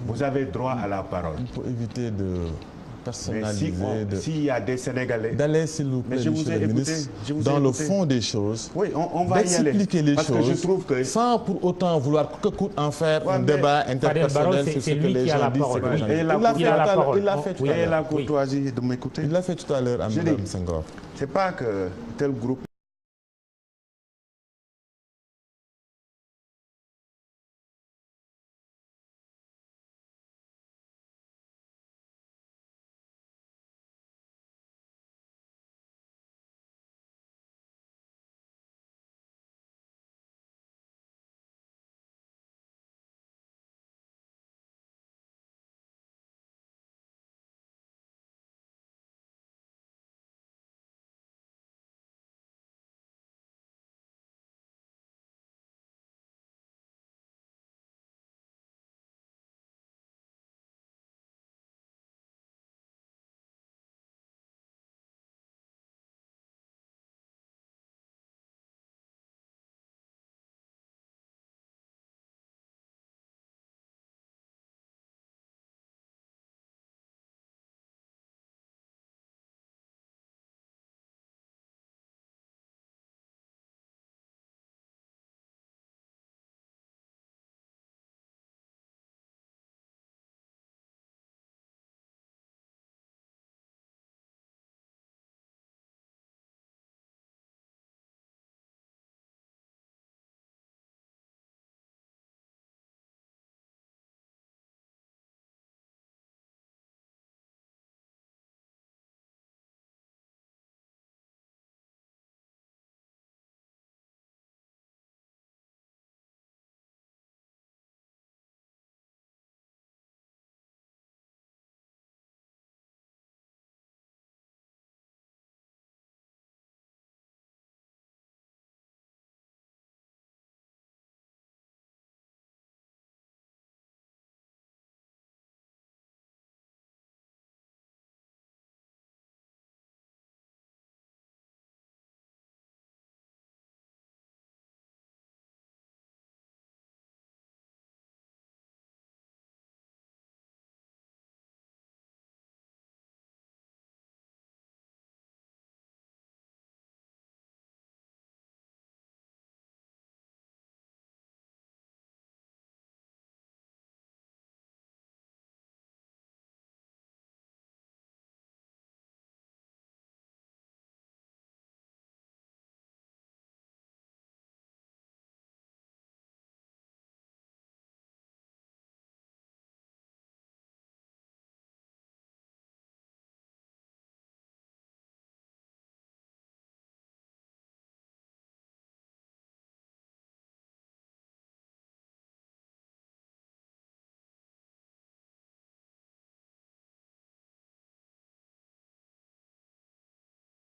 Vous avez droit à la parole. Pour éviter de personnaliser, s'il y a des Sénégalais... D'aller, s'il vous plaît, monsieur le ministre, dans le fond des choses, oui, on va y aller. D'expliquer les parce choses, que je trouve que... sans pour autant vouloir que coûte en faire un débat interpersonnel sur ce que les gens disent. Il l'a fait tout à l'heure. Et la courtoisie de m'écouter. Il l'a fait tout à l'heure à Mme Senghor. C'est pas que tel groupe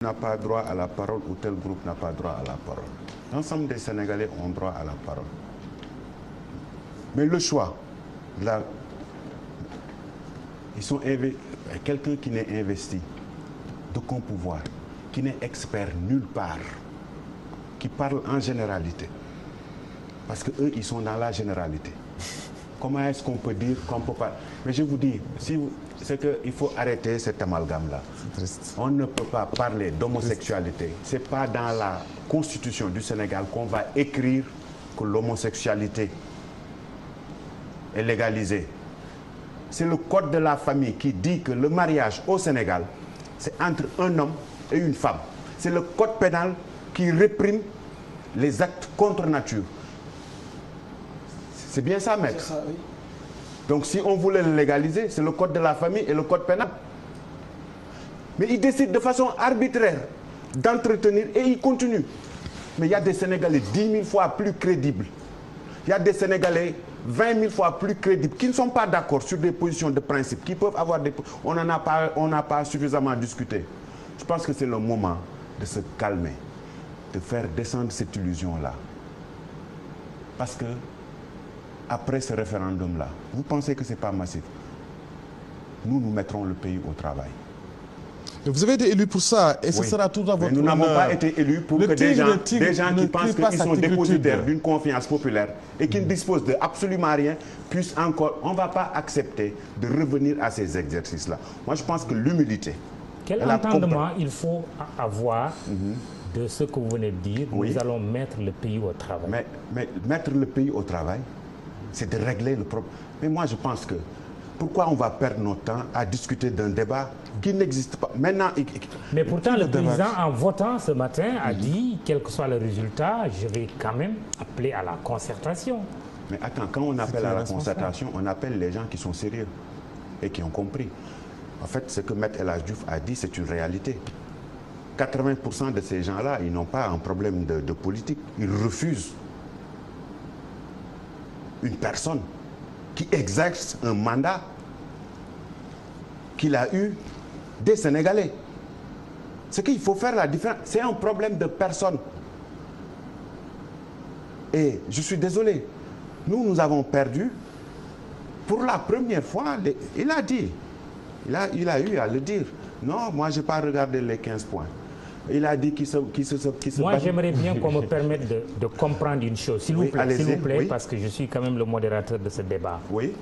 n'a pas droit à la parole ou tel groupe n'a pas droit à la parole. L'ensemble des Sénégalais ont droit à la parole. Mais le choix, là, ils sont quelqu'un qui n'est investi d'aucun pouvoir, qui n'est expert nulle part, qui parle en généralité. Parce qu'eux, ils sont dans la généralité. Comment est-ce qu'on peut dire qu'on ne peut pas... Mais je vous dis, c'est qu'il faut arrêter cet amalgame-là. On ne peut pas parler d'homosexualité. Ce n'est pas dans la constitution du Sénégal qu'on va écrire que l'homosexualité est légalisée. C'est le code de la famille qui dit que le mariage au Sénégal, c'est entre un homme et une femme. C'est le code pénal qui réprime les actes contre nature. C'est bien ça, maître. C'est ça, oui. Donc si on voulait le légaliser, c'est le code de la famille et le code pénal. Mais ils décident de façon arbitraire d'entretenir et ils continuent. Mais il y a des Sénégalais 10 000 fois plus crédibles. Il y a des Sénégalais 20 000 fois plus crédibles qui ne sont pas d'accord sur des positions de principe, qui peuvent avoir des... On n'a pas suffisamment discuté. Je pense que c'est le moment de se calmer, de faire descendre cette illusion-là. Parce que après ce référendum-là, vous pensez que ce n'est pas massif? Nous mettrons le pays au travail. Et vous avez été élu pour ça, et ce sera tout à votre honneur. Nous n'avons pas été élus pour que des gens qui pensent qu'ils sont dépositaires d'une confiance populaire et qui ne disposent de absolument rien puissent encore... On ne va pas accepter de revenir à ces exercices-là. Moi, je pense que l'humilité... Quel entendement il faut avoir de ce que vous venez de dire? Nous allons mettre le pays au travail. Mais mettre le pays au travail, c'est de régler le problème. Mais moi, je pense que pourquoi on va perdre notre temps à discuter d'un débat qui n'existe pas maintenant? Mais pourtant, le président, en votant ce matin, a dit, quel que soit le résultat, je vais quand même appeler à la concertation. Mais attends, quand on appelle à la concertation, on appelle les gens qui sont sérieux et qui ont compris. En fait, ce que Maître El Hadji Diouf a dit, c'est une réalité. 80% de ces gens-là, ils n'ont pas un problème de politique. Ils refusent une personne qui exerce un mandat qu'il a eu des Sénégalais. Ce qu'il faut faire la différence, c'est un problème de personne. Et je suis désolé, nous avons perdu pour la première fois. Il a dit, il a eu à le dire. Non, moi je n'ai pas regardé les 15 points. Il a dit qu'il se Moi, j'aimerais bien qu'on me permette de comprendre une chose, s'il vous plaît, parce que je suis quand même le modérateur de ce débat. Oui.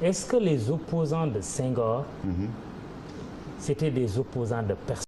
Est-ce que les opposants de Senghor, c'était des opposants de personnes?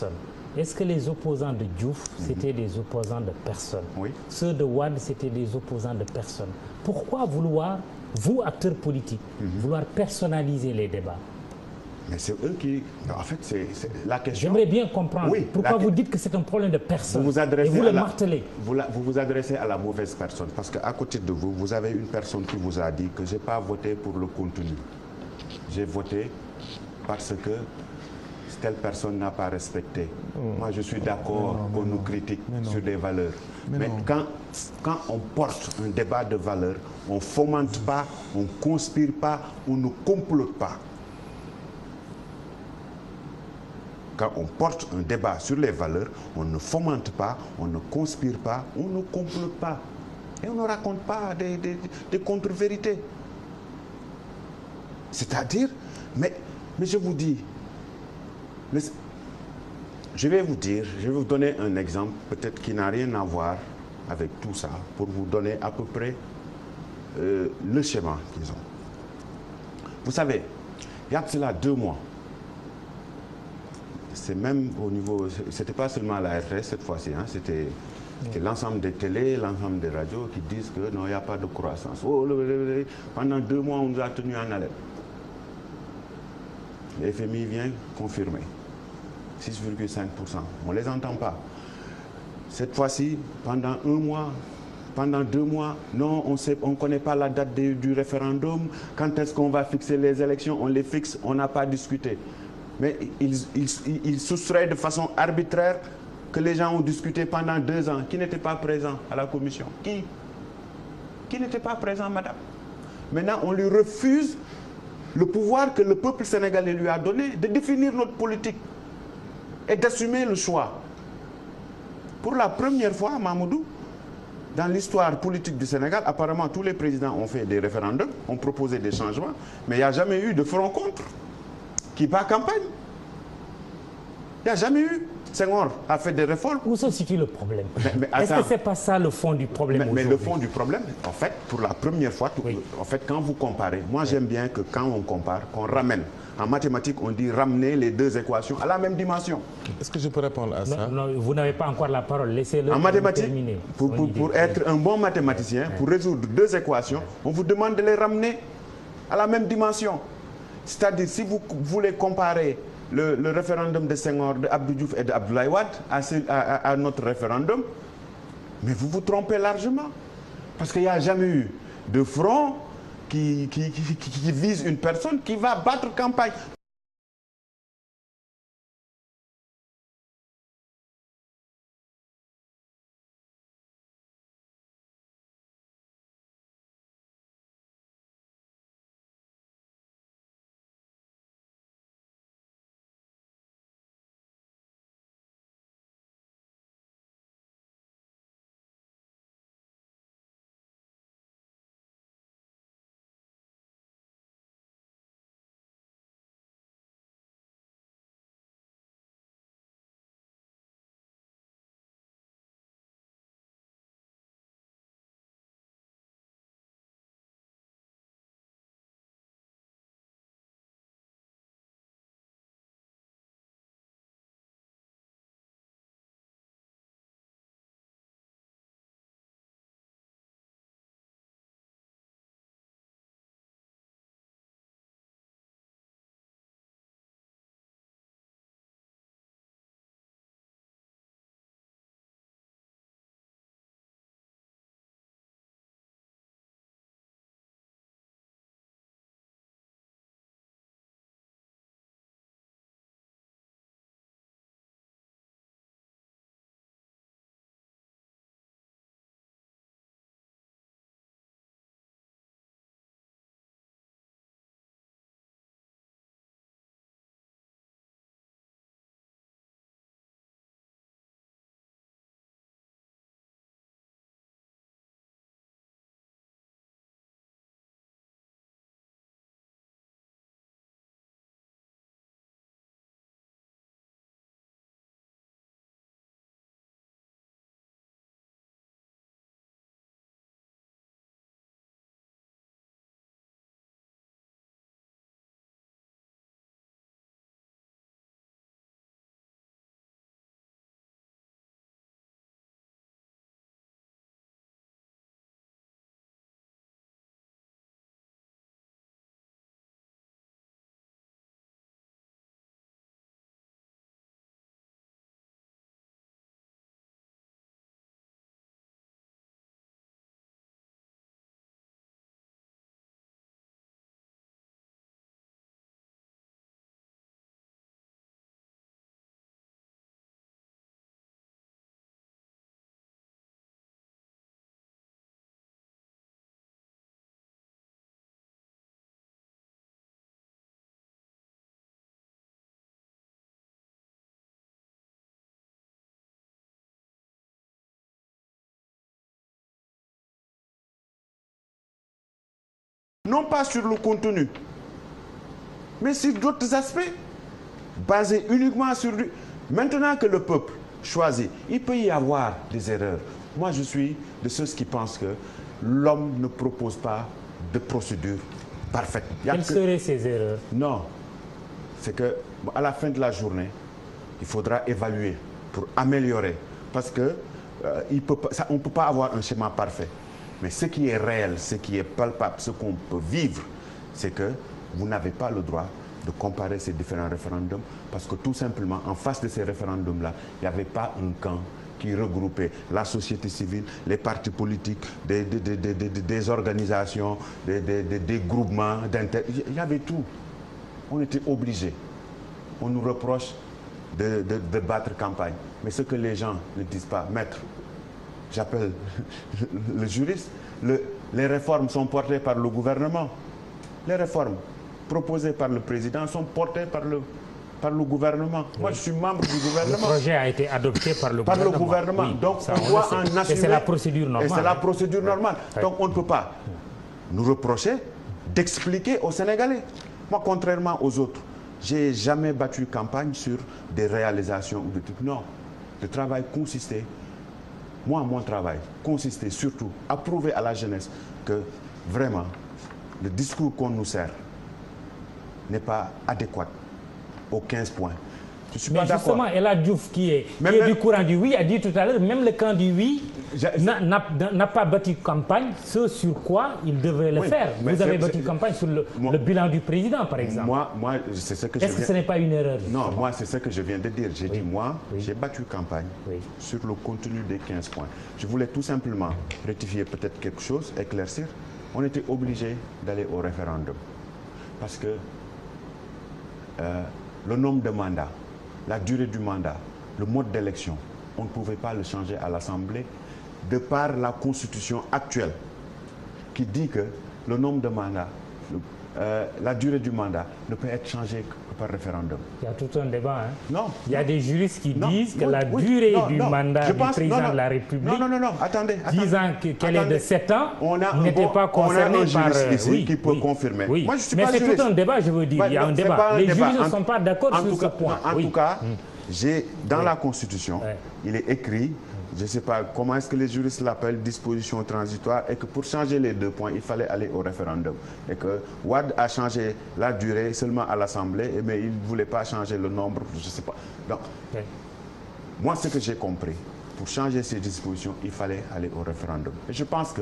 personnes. Est-ce que les opposants de Diouf, c'était des opposants de personnes? Oui. Ceux de Wade, c'était des opposants de personnes. Pourquoi vouloir, vous, acteurs politiques, vouloir personnaliser les débats? Mais c'est eux qui... En fait, c'est la question... J'aimerais bien comprendre. Oui, pourquoi vous dites que c'est un problème de personne? Vous et vous le martelez. Vous vous adressez à la mauvaise personne. Parce qu'à côté de vous, vous avez une personne qui vous a dit que je n'ai pas voté pour le contenu. J'ai voté parce que telle personne n'a pas respecté. Moi, je suis d'accord qu'on nous critique sur des valeurs. Mais quand on porte un débat de valeurs, on ne fomente pas, on ne conspire pas, on ne complote pas. Quand on porte un débat sur les valeurs, on ne fomente pas, on ne conspire pas, on ne complote pas. Et on ne raconte pas des contre-vérités. C'est-à-dire, mais je vous dis, je vais vous donner un exemple, peut-être qui n'a rien à voir avec tout ça, pour vous donner à peu près le schéma qu'ils ont. Vous savez, il y a cela 2 mois. C'est même au niveau, c'était pas seulement la RTS cette fois-ci, hein, c'était l'ensemble des télés, l'ensemble des radios qui disent que non, il n'y a pas de croissance. Pendant 2 mois, on nous a tenus en haleine. Le FMI vient confirmer. 6,5%. On ne les entend pas. Cette fois-ci, pendant 1 mois, pendant 2 mois, non, on ne connaît pas la date du référendum. Quand est-ce qu'on va fixer les élections? On les fixe, on n'a pas discuté. Mais ils soustraient de façon arbitraire que les gens ont discuté pendant 2 ans. Qui n'était pas présent à la commission? Qui n'était pas présent, madame? Maintenant, on lui refuse le pouvoir que le peuple sénégalais lui a donné de définir notre politique et d'assumer le choix. Pour la première fois, Mamoudou, dans l'histoire politique du Sénégal, apparemment tous les présidents ont fait des référendums, ont proposé des changements, mais il n'y a jamais eu de front contre qui bat campagne. Il n'y a jamais eu. Senghor a fait des réformes. Où se situe le problème? Est-ce que ce n'est pas ça le fond du problème? Mais le fond du problème, en fait, pour la première fois, en fait, quand vous comparez, moi j'aime bien que quand on compare, qu'on ramène. En mathématiques, on dit ramener les 2 équations à la même dimension. Est-ce que je peux répondre à ça? Non, vous n'avez pas encore la parole. Laissez-le en mathématiques, terminer. Pour être un bon mathématicien, pour résoudre 2 équations, on vous demande de les ramener à la même dimension. C'est-à-dire, si vous voulez comparer le référendum de Senghor, de Abdou Diouf et d'Abdoulaye Wade à notre référendum, mais vous vous trompez largement. Parce qu'il n'y a jamais eu de front qui vise une personne qui va battre campagne. non pas sur le contenu, mais sur d'autres aspects, basés uniquement sur lui. Maintenant que le peuple choisit, il peut y avoir des erreurs. Moi, je suis de ceux qui pensent que l'homme ne propose pas de procédure parfaite. Quelles seraient ces erreurs? Non, c'est que à la fin de la journée, il faudra évaluer pour améliorer, parce que on ne peut pas avoir un schéma parfait. Mais ce qui est réel, ce qui est palpable, ce qu'on peut vivre, c'est que vous n'avez pas le droit de comparer ces différents référendums, parce que tout simplement, en face de ces référendums-là, il n'y avait pas un camp qui regroupait la société civile, les partis politiques, des organisations, des groupements d'intérêt. Il y avait tout. On était obligés. On nous reproche de battre campagne. Mais ce que les gens ne disent pas, maître, j'appelle le juriste, les réformes sont portées par le gouvernement. Les réformes proposées par le président sont portées par le gouvernement. Oui. Moi, je suis membre du gouvernement. Le projet a été adopté par le gouvernement. Oui, donc, on doit en assumer. Et c'est la procédure normale. Et c'est la procédure normale. Oui. Donc, on ne peut pas nous reprocher d'expliquer aux Sénégalais. Moi, contrairement aux autres, je n'ai jamais battu campagne sur des réalisations ou des trucs. Non. Le travail consistait, mon travail consistait surtout à prouver à la jeunesse que vraiment, le discours qu'on nous sert n'est pas adéquat aux 15 points. Je suis pas d'accord. Mais justement, El Hadj Diouf, qui est du courant du oui, a dit tout à l'heure, même le camp du oui n'a pas battu campagne, ce sur quoi il devrait le faire. Vous avez battu campagne sur le bilan du président, par exemple. Moi c'est ce que je viens... Est-ce que ce n'est pas une erreur? Non, moi, c'est ce que je viens de dire. J'ai dit, moi, j'ai battu campagne sur le contenu des 15 points. Je voulais tout simplement rectifier peut-être quelque chose, éclaircir. On était obligé d'aller au référendum. Parce que le nombre de mandats, la durée du mandat, le mode d'élection, on ne pouvait pas le changer à l'Assemblée de par la Constitution actuelle qui dit que le nombre de mandats, la durée du mandat ne peut être changée que par référendum. Il y a tout un débat. Hein? Non. Il y a des juristes qui disent que la durée du mandat du président de la République, attendez, disant qu'elle est de 7 ans, n'était pas concernée par... On a un juriste ici qui peut confirmer. Oui. Moi, je suis mais pas c'est juriste. Tout un débat, je veux dire. Il y a un débat. Les juristes ne sont pas d'accord sur ce point. En tout cas, dans la Constitution, il est écrit, je ne sais pas comment est-ce que les juristes l'appellent, disposition transitoire, et que pour changer les 2 points, il fallait aller au référendum. Et que Wade a changé la durée seulement à l'Assemblée, mais il ne voulait pas changer le nombre, je ne sais pas. Donc, moi, ce que j'ai compris, pour changer ces dispositions, il fallait aller au référendum. Et je pense que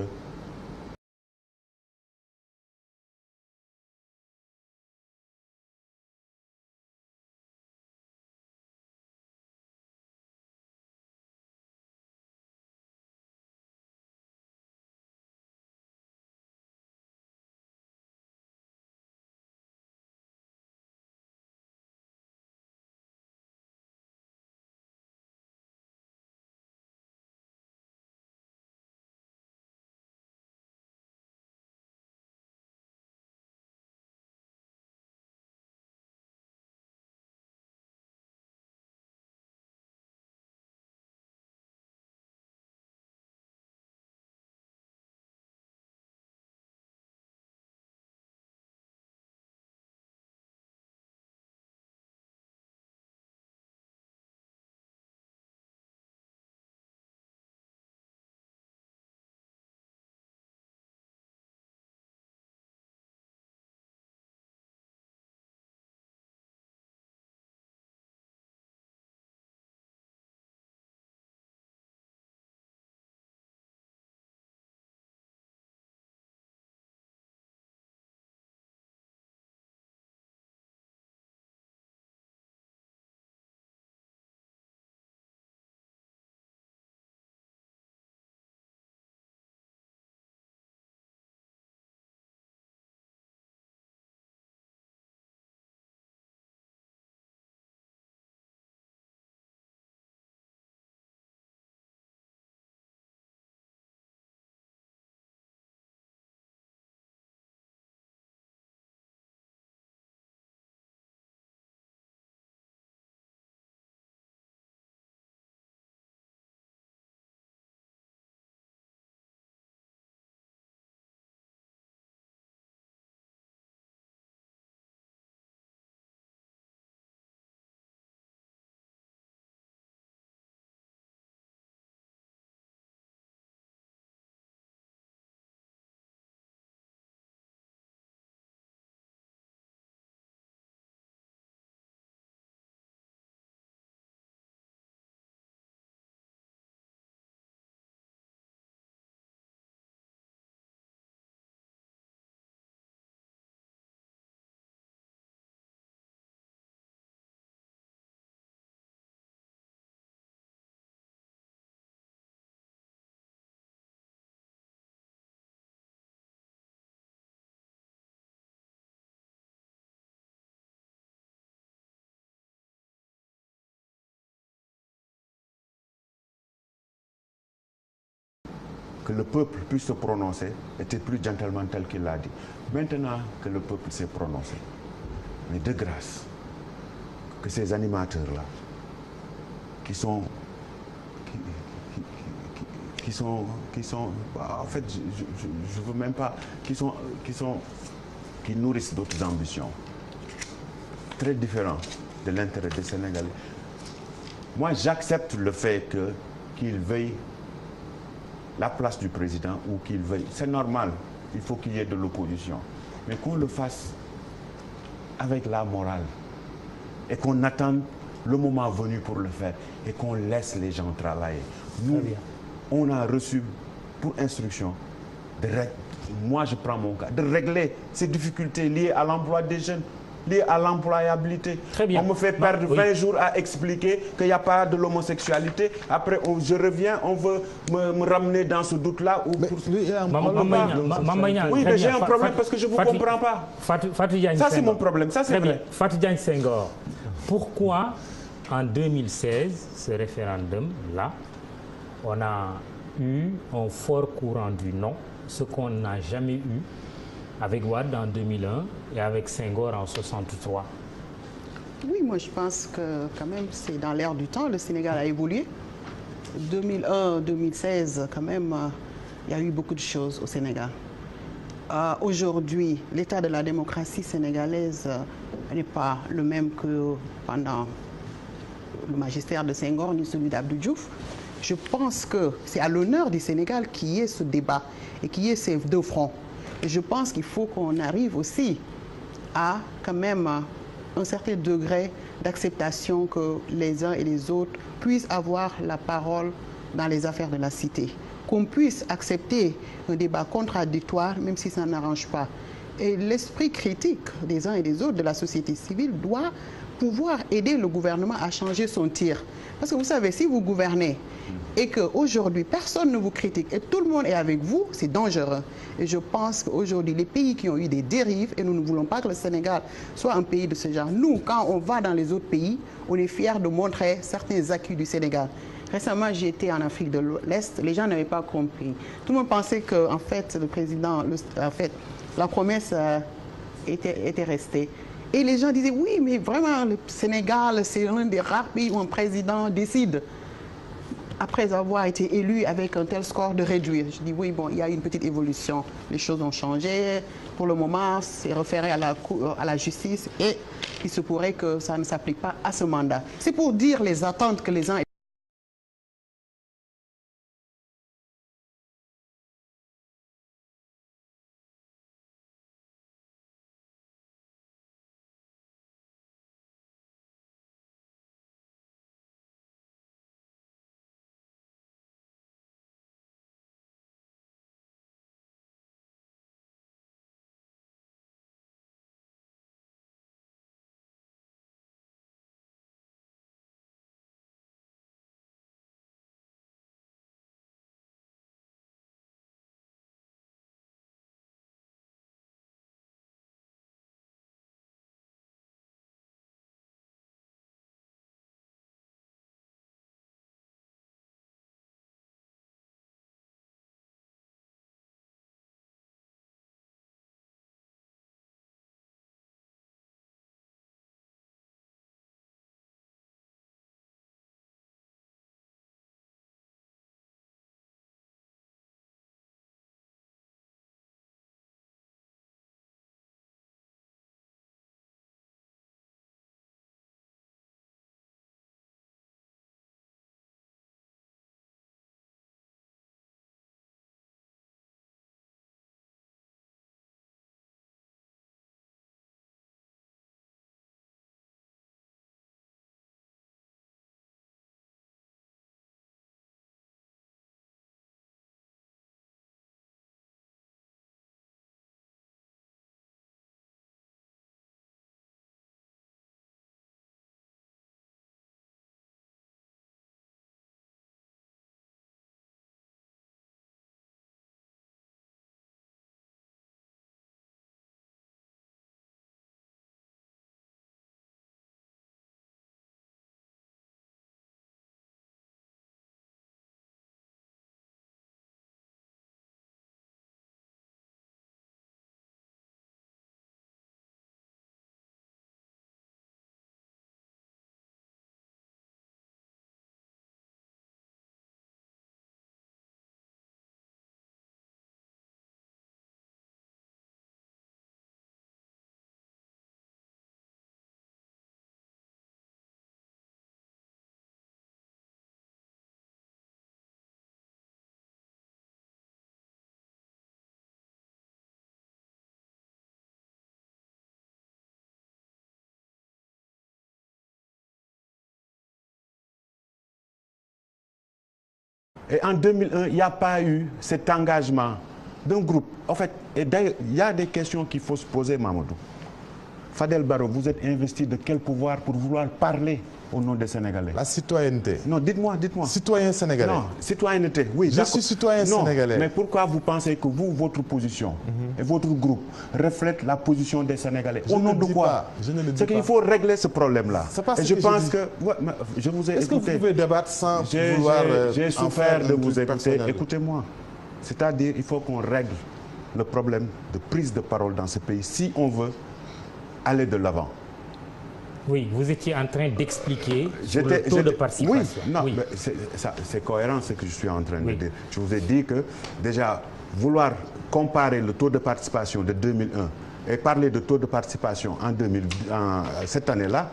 que le peuple puisse se prononcer était plus gentleman tel qu'il l'a dit. Maintenant que le peuple s'est prononcé, mais de grâce, que ces animateurs-là, qui sont, en fait, je veux même pas, qui nourrissent d'autres ambitions, très différentes de l'intérêt des Sénégalais. Moi, j'accepte le fait qu'ils veuillent la place du président ou qu'il veuille. C'est normal, il faut qu'il y ait de l'opposition. Mais qu'on le fasse avec la morale et qu'on attende le moment venu pour le faire et qu'on laisse les gens travailler. Nous, on a reçu pour instruction moi je prends mon cas, de régler ces difficultés liées à l'emploi des jeunes, liées à l'employabilité. On me fait perdre 20 jours à expliquer qu'il n'y a pas de l'homosexualité. Après, je reviens, on veut me ramener dans ce doute-là. Oui, mais j'ai un problème parce que je ne vous comprends pas. Ça, c'est mon problème. Ça, c'est vrai. Fatou Diagne Senghor, pourquoi en 2016, ce référendum-là, on a eu un fort courant du non, ce qu'on n'a jamais eu avec Wade en 2001 et avec Senghor en 63. Oui, moi je pense que quand même c'est dans l'air du temps, le Sénégal a évolué. 2001-2016, quand même, il y a eu beaucoup de choses au Sénégal. Aujourd'hui, l'état de la démocratie sénégalaise n'est pas le même que pendant le magistère de Senghor ni celui d'Abdou Diouf. Je pense que c'est à l'honneur du Sénégal qu'il y ait ce débat et qu'il y ait ces deux fronts. Et je pense qu'il faut qu'on arrive aussi à quand même un certain degré d'acceptation que les uns et les autres puissent avoir la parole dans les affaires de la cité. Qu'on puisse accepter un débat contradictoire, même si ça n'arrange pas. Et l'esprit critique des uns et des autres de la société civile doit pouvoir aider le gouvernement à changer son tir. Parce que vous savez, si vous gouvernez et qu'aujourd'hui, personne ne vous critique et tout le monde est avec vous, c'est dangereux. Et je pense qu'aujourd'hui, les pays qui ont eu des dérives, et nous ne voulons pas que le Sénégal soit un pays de ce genre, nous, quand on va dans les autres pays, on est fiers de montrer certains acquis du Sénégal. Récemment, j'ai été en Afrique de l'Est, les gens n'avaient pas compris. Tout le monde pensait que, en fait, le président, la promesse était restée. Et les gens disaient, oui, mais vraiment, le Sénégal, c'est l'un des rares pays où un président décide, après avoir été élu avec un tel score, de réduire. Je dis, oui, bon, il y a une petite évolution. Les choses ont changé. Pour le moment, c'est référé à la justice et il se pourrait que ça ne s'applique pas à ce mandat. C'est pour dire les attentes que les uns Et en 2001, il n'y a pas eu cet engagement d'un groupe. En fait, et d'ailleurs, il y a des questions qu'il faut se poser, Mamadou. Fadel Barro, vous êtes investi de quel pouvoir pour vouloir parler au nom des Sénégalais? La citoyenneté. Non, dites-moi. Citoyen sénégalais. Non, citoyenneté, oui. Je suis citoyen sénégalais. Mais pourquoi vous pensez que vous, votre position et votre groupe reflètent la position des Sénégalais? Au nom de quoi? Je ne le dis pas. C'est qu'il faut régler ce problème-là. Et je pense que... Ouais, je vous ai Est-ce écouté. que vous pouvez débattre sans vouloir... J'ai souffert de vous écouter. Écoutez-moi. C'est-à-dire il faut qu'on règle le problème de prise de parole dans ce pays si on veut aller de l'avant. Oui, vous étiez en train d'expliquer le taux de participation. Oui, non, oui. C'est cohérent ce que je suis en train de dire. Je vous ai dit que déjà, vouloir comparer le taux de participation de 2001 et parler de taux de participation cette année-là,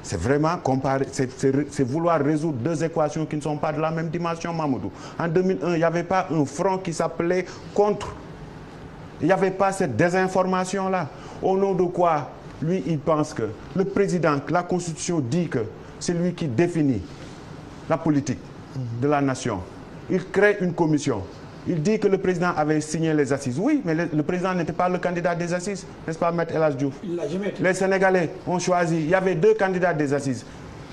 c'est vraiment comparer, c'est vouloir résoudre deux équations qui ne sont pas de la même dimension, Mamadou. En 2001, il n'y avait pas un front qui s'appelait contre. Il n'y avait pas cette désinformation-là. Au nom de quoi, lui, il pense que le président, la Constitution dit que c'est lui qui définit la politique de la nation. Il crée une commission. Il dit que le président avait signé les assises. Oui, mais le président n'était pas le candidat des assises, n'est-ce pas, Maître El Hadji Diouf? Les Sénégalais ont choisi. Il y avait deux candidats des assises.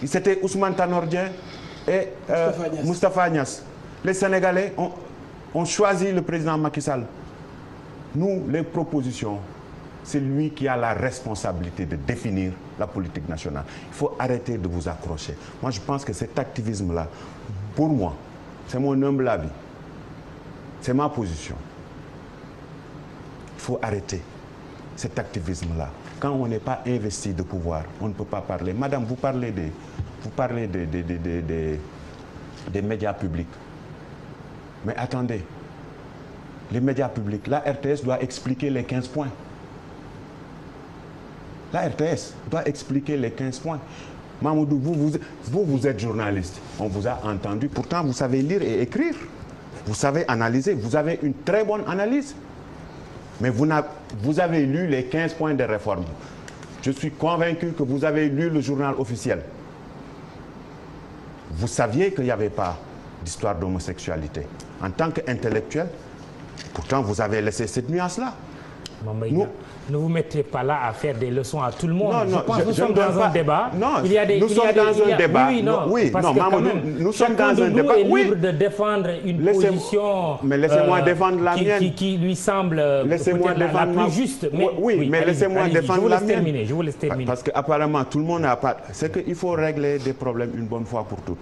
C'était Ousmane Tanor Dieng et Moustapha Niasse. Les Sénégalais ont choisi le président Macky Sall. Nous, les propositions, c'est lui qui a la responsabilité de définir la politique nationale. Il faut arrêter de vous accrocher. Moi, je pense que cet activisme-là, pour moi, c'est mon humble avis. C'est ma position. Il faut arrêter cet activisme-là. Quand on n'est pas investi de pouvoir, on ne peut pas parler. Madame, vous parlez des médias publics. Mais attendez, les médias publics, la RTS doit expliquer les 15 points. La RTS doit expliquer les 15 points. Mamadou, vous êtes journaliste. On vous a entendu. Pourtant, vous savez lire et écrire. Vous savez analyser. Vous avez une très bonne analyse. Mais vous avez lu les 15 points de réforme. Je suis convaincu que vous avez lu le journal officiel. Vous saviez qu'il n'y avait pas d'histoire d'homosexualité. En tant qu'intellectuel, pourtant, vous avez laissé cette nuance-là. Ne vous mettez pas là à faire des leçons à tout le monde. Non, je pense que nous sommes dans un débat. Non, nous sommes dans un débat. Oui, parce que quand même, nous sommes dans un débat. Chacun est libre de défendre une position mais laissez-moi défendre la mienne. Qui lui semble peut-être la plus juste. Mais, oui, mais laissez-moi défendre la mienne. Je vous laisse terminer. Parce qu'apparemment, tout le monde n'a pas... C'est qu'il faut régler des problèmes une bonne fois pour toutes.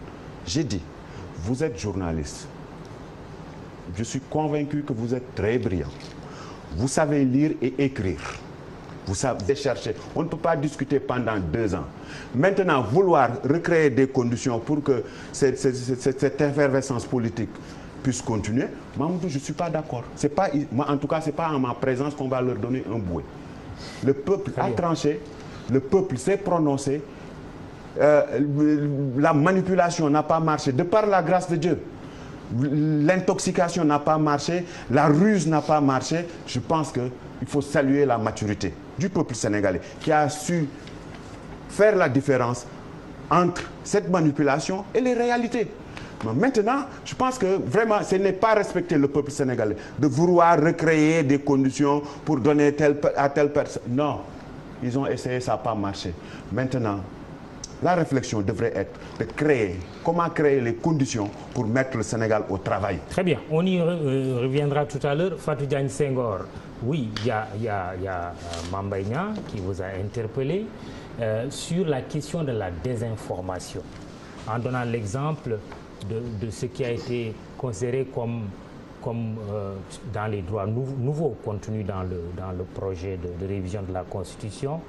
J'ai dit, vous êtes journaliste. Je suis convaincu que vous êtes très brillant. Vous savez lire et écrire. Vous savez chercher. On ne peut pas discuter pendant 2 ans. Maintenant, vouloir recréer des conditions pour que cette effervescence politique puisse continuer, Mamadou, je ne suis pas d'accord. En tout cas, ce n'est pas en ma présence qu'on va leur donner un bouet. Le peuple a tranché, le peuple s'est prononcé, la manipulation n'a pas marché, de par la grâce de Dieu. L'intoxication n'a pas marché, la ruse n'a pas marché. Je pense qu'il faut saluer la maturité du peuple sénégalais qui a su faire la différence entre cette manipulation et les réalités. Mais maintenant, je pense que vraiment, ce n'est pas respecter le peuple sénégalais de vouloir recréer des conditions pour donner à telle personne. Non, ils ont essayé, ça n'a pas marché. Maintenant, la réflexion devrait être de créer, comment créer les conditions pour mettre le Sénégal au travail. Très bien, on y reviendra tout à l'heure. Fatou Diagne Senghor, oui, il y a Mame Mbaye Niang qui vous a interpellé sur la question de la désinformation, en donnant l'exemple de ce qui a été considéré comme dans les droits nouveaux contenus dans le projet de révision de la Constitution,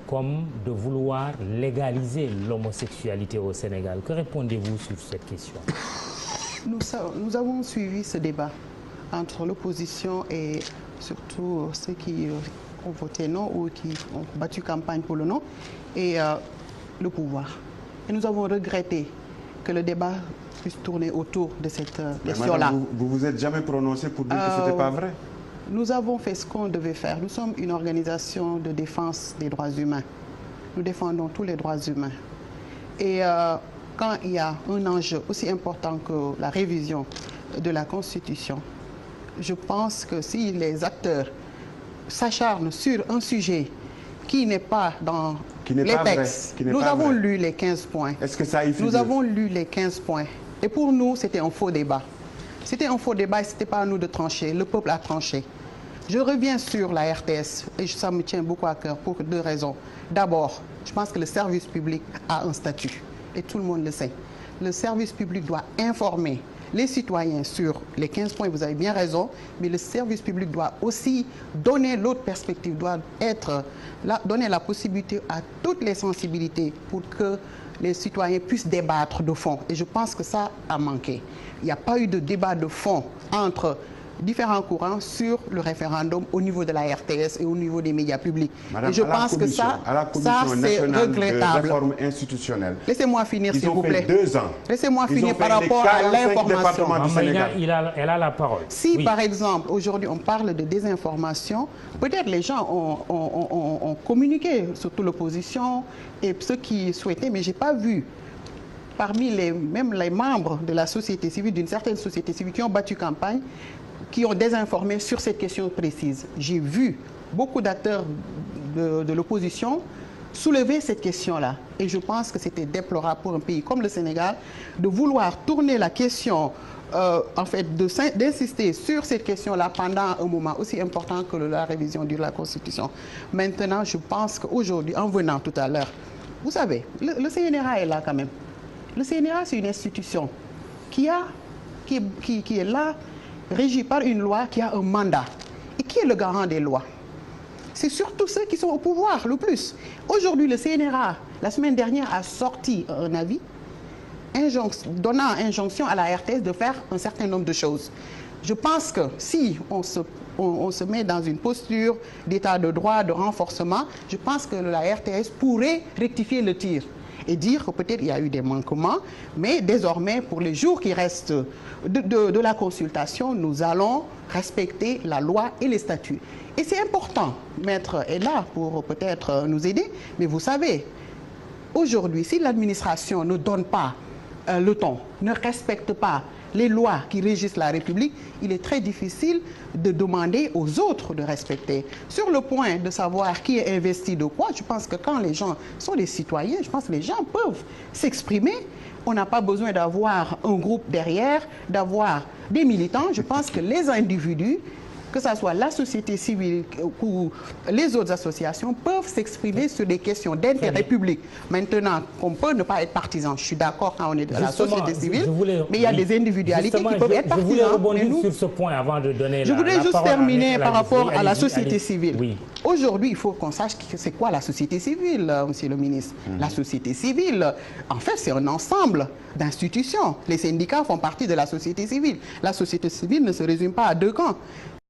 comme de vouloir légaliser l'homosexualité au Sénégal. Que répondez-vous sur cette question? Nous avons suivi ce débat entre l'opposition et surtout ceux qui ont voté non ou qui ont battu campagne pour le non et le pouvoir. Et nous avons regretté que le débat puisse tourner autour de cette question-là. Vous vous êtes jamais prononcé pour dire que ce n'était pas vrai? Nous avons fait ce qu'on devait faire. Nous sommes une organisation de défense des droits humains. Nous défendons tous les droits humains. Et quand il y a un enjeu aussi important que la révision de la Constitution, je pense que si les acteurs s'acharnent sur un sujet qui n'est pas dans les textes, nous avons lu les 15 points. Est-ce que ça y figure? Nous avons lu les 15 points. Et pour nous, c'était un faux débat. C'était un faux débat et ce n'était pas à nous de trancher. Le peuple a tranché. Je reviens sur la RTS et ça me tient beaucoup à cœur pour 2 raisons. D'abord, je pense que le service public a un statut et tout le monde le sait. Le service public doit informer les citoyens sur les 15 points, vous avez bien raison, mais le service public doit aussi donner l'autre perspective, doit donner la possibilité à toutes les sensibilités pour que les citoyens puissent débattre de fond. Et je pense que ça a manqué. Il n'y a pas eu de débat de fond entre différents courants sur le référendum au niveau de la RTS et au niveau des médias publics. Madame, et je pense que ça c'est regrettable. De réforme institutionnelle. Laissez-moi finir, s'il vous plaît. Ils ont fait 2 ans. Laissez-moi finir par rapport à l'information. Elle a la parole. Si, par exemple, aujourd'hui, on parle de désinformation, peut-être les gens ont communiqué, surtout l'opposition et ceux qui souhaitaient, mais je n'ai pas vu parmi même les membres de la société civile, d'une certaine société civile, qui ont battu campagne, qui ont désinformé sur cette question précise. J'ai vu beaucoup d'acteurs de l'opposition soulever cette question-là. Et je pense que c'était déplorable pour un pays comme le Sénégal de vouloir tourner la question, en fait, d'insister sur cette question-là pendant un moment aussi important que la révision de la Constitution. Maintenant, je pense qu'aujourd'hui, en venant tout à l'heure, vous savez, le CNRA est là quand même. Le CNRA, c'est une institution qui est là, régie par une loi, qui a un mandat. Et qui est le garant des lois? C'est surtout ceux qui sont au pouvoir le plus. Aujourd'hui, le CNRA, la semaine dernière, a sorti un avis donnant injonction à la RTS de faire un certain nombre de choses. Je pense que si on se met dans une posture d'état de droit, de renforcement, je pense que la RTS pourrait rectifier le tir et dire que peut-être il y a eu des manquements, mais désormais, pour les jours qui restent de la consultation, nous allons respecter la loi et les statuts. Et c'est important, Maître est là pour peut-être nous aider, mais vous savez, aujourd'hui, si l'administration ne donne pas le ton, ne respecte pas les lois qui régissent la République, il est très difficile de demander aux autres de respecter. Sur le point de savoir qui est investi de quoi, je pense que quand les gens sont des citoyens, je pense que les gens peuvent s'exprimer. On n'a pas besoin d'avoir un groupe derrière, d'avoir des militants. Je pense que les individus, que ce soit la société civile ou les autres associations, peuvent s'exprimer sur des questions d'intérêt public. Maintenant, qu'on peut ne pas être partisan. Je suis d'accord quand on est de la société civile, mais il y a des individualités qui peuvent être partisans. Je voulais rebondir sur ce point avant de donner la parole. Je voudrais juste terminer par rapport à la société civile. Oui. Aujourd'hui, il faut qu'on sache c'est quoi la société civile, monsieur le ministre. La société civile, en fait, c'est un ensemble d'institutions. Les syndicats font partie de la société civile. La société civile ne se résume pas à 2 camps.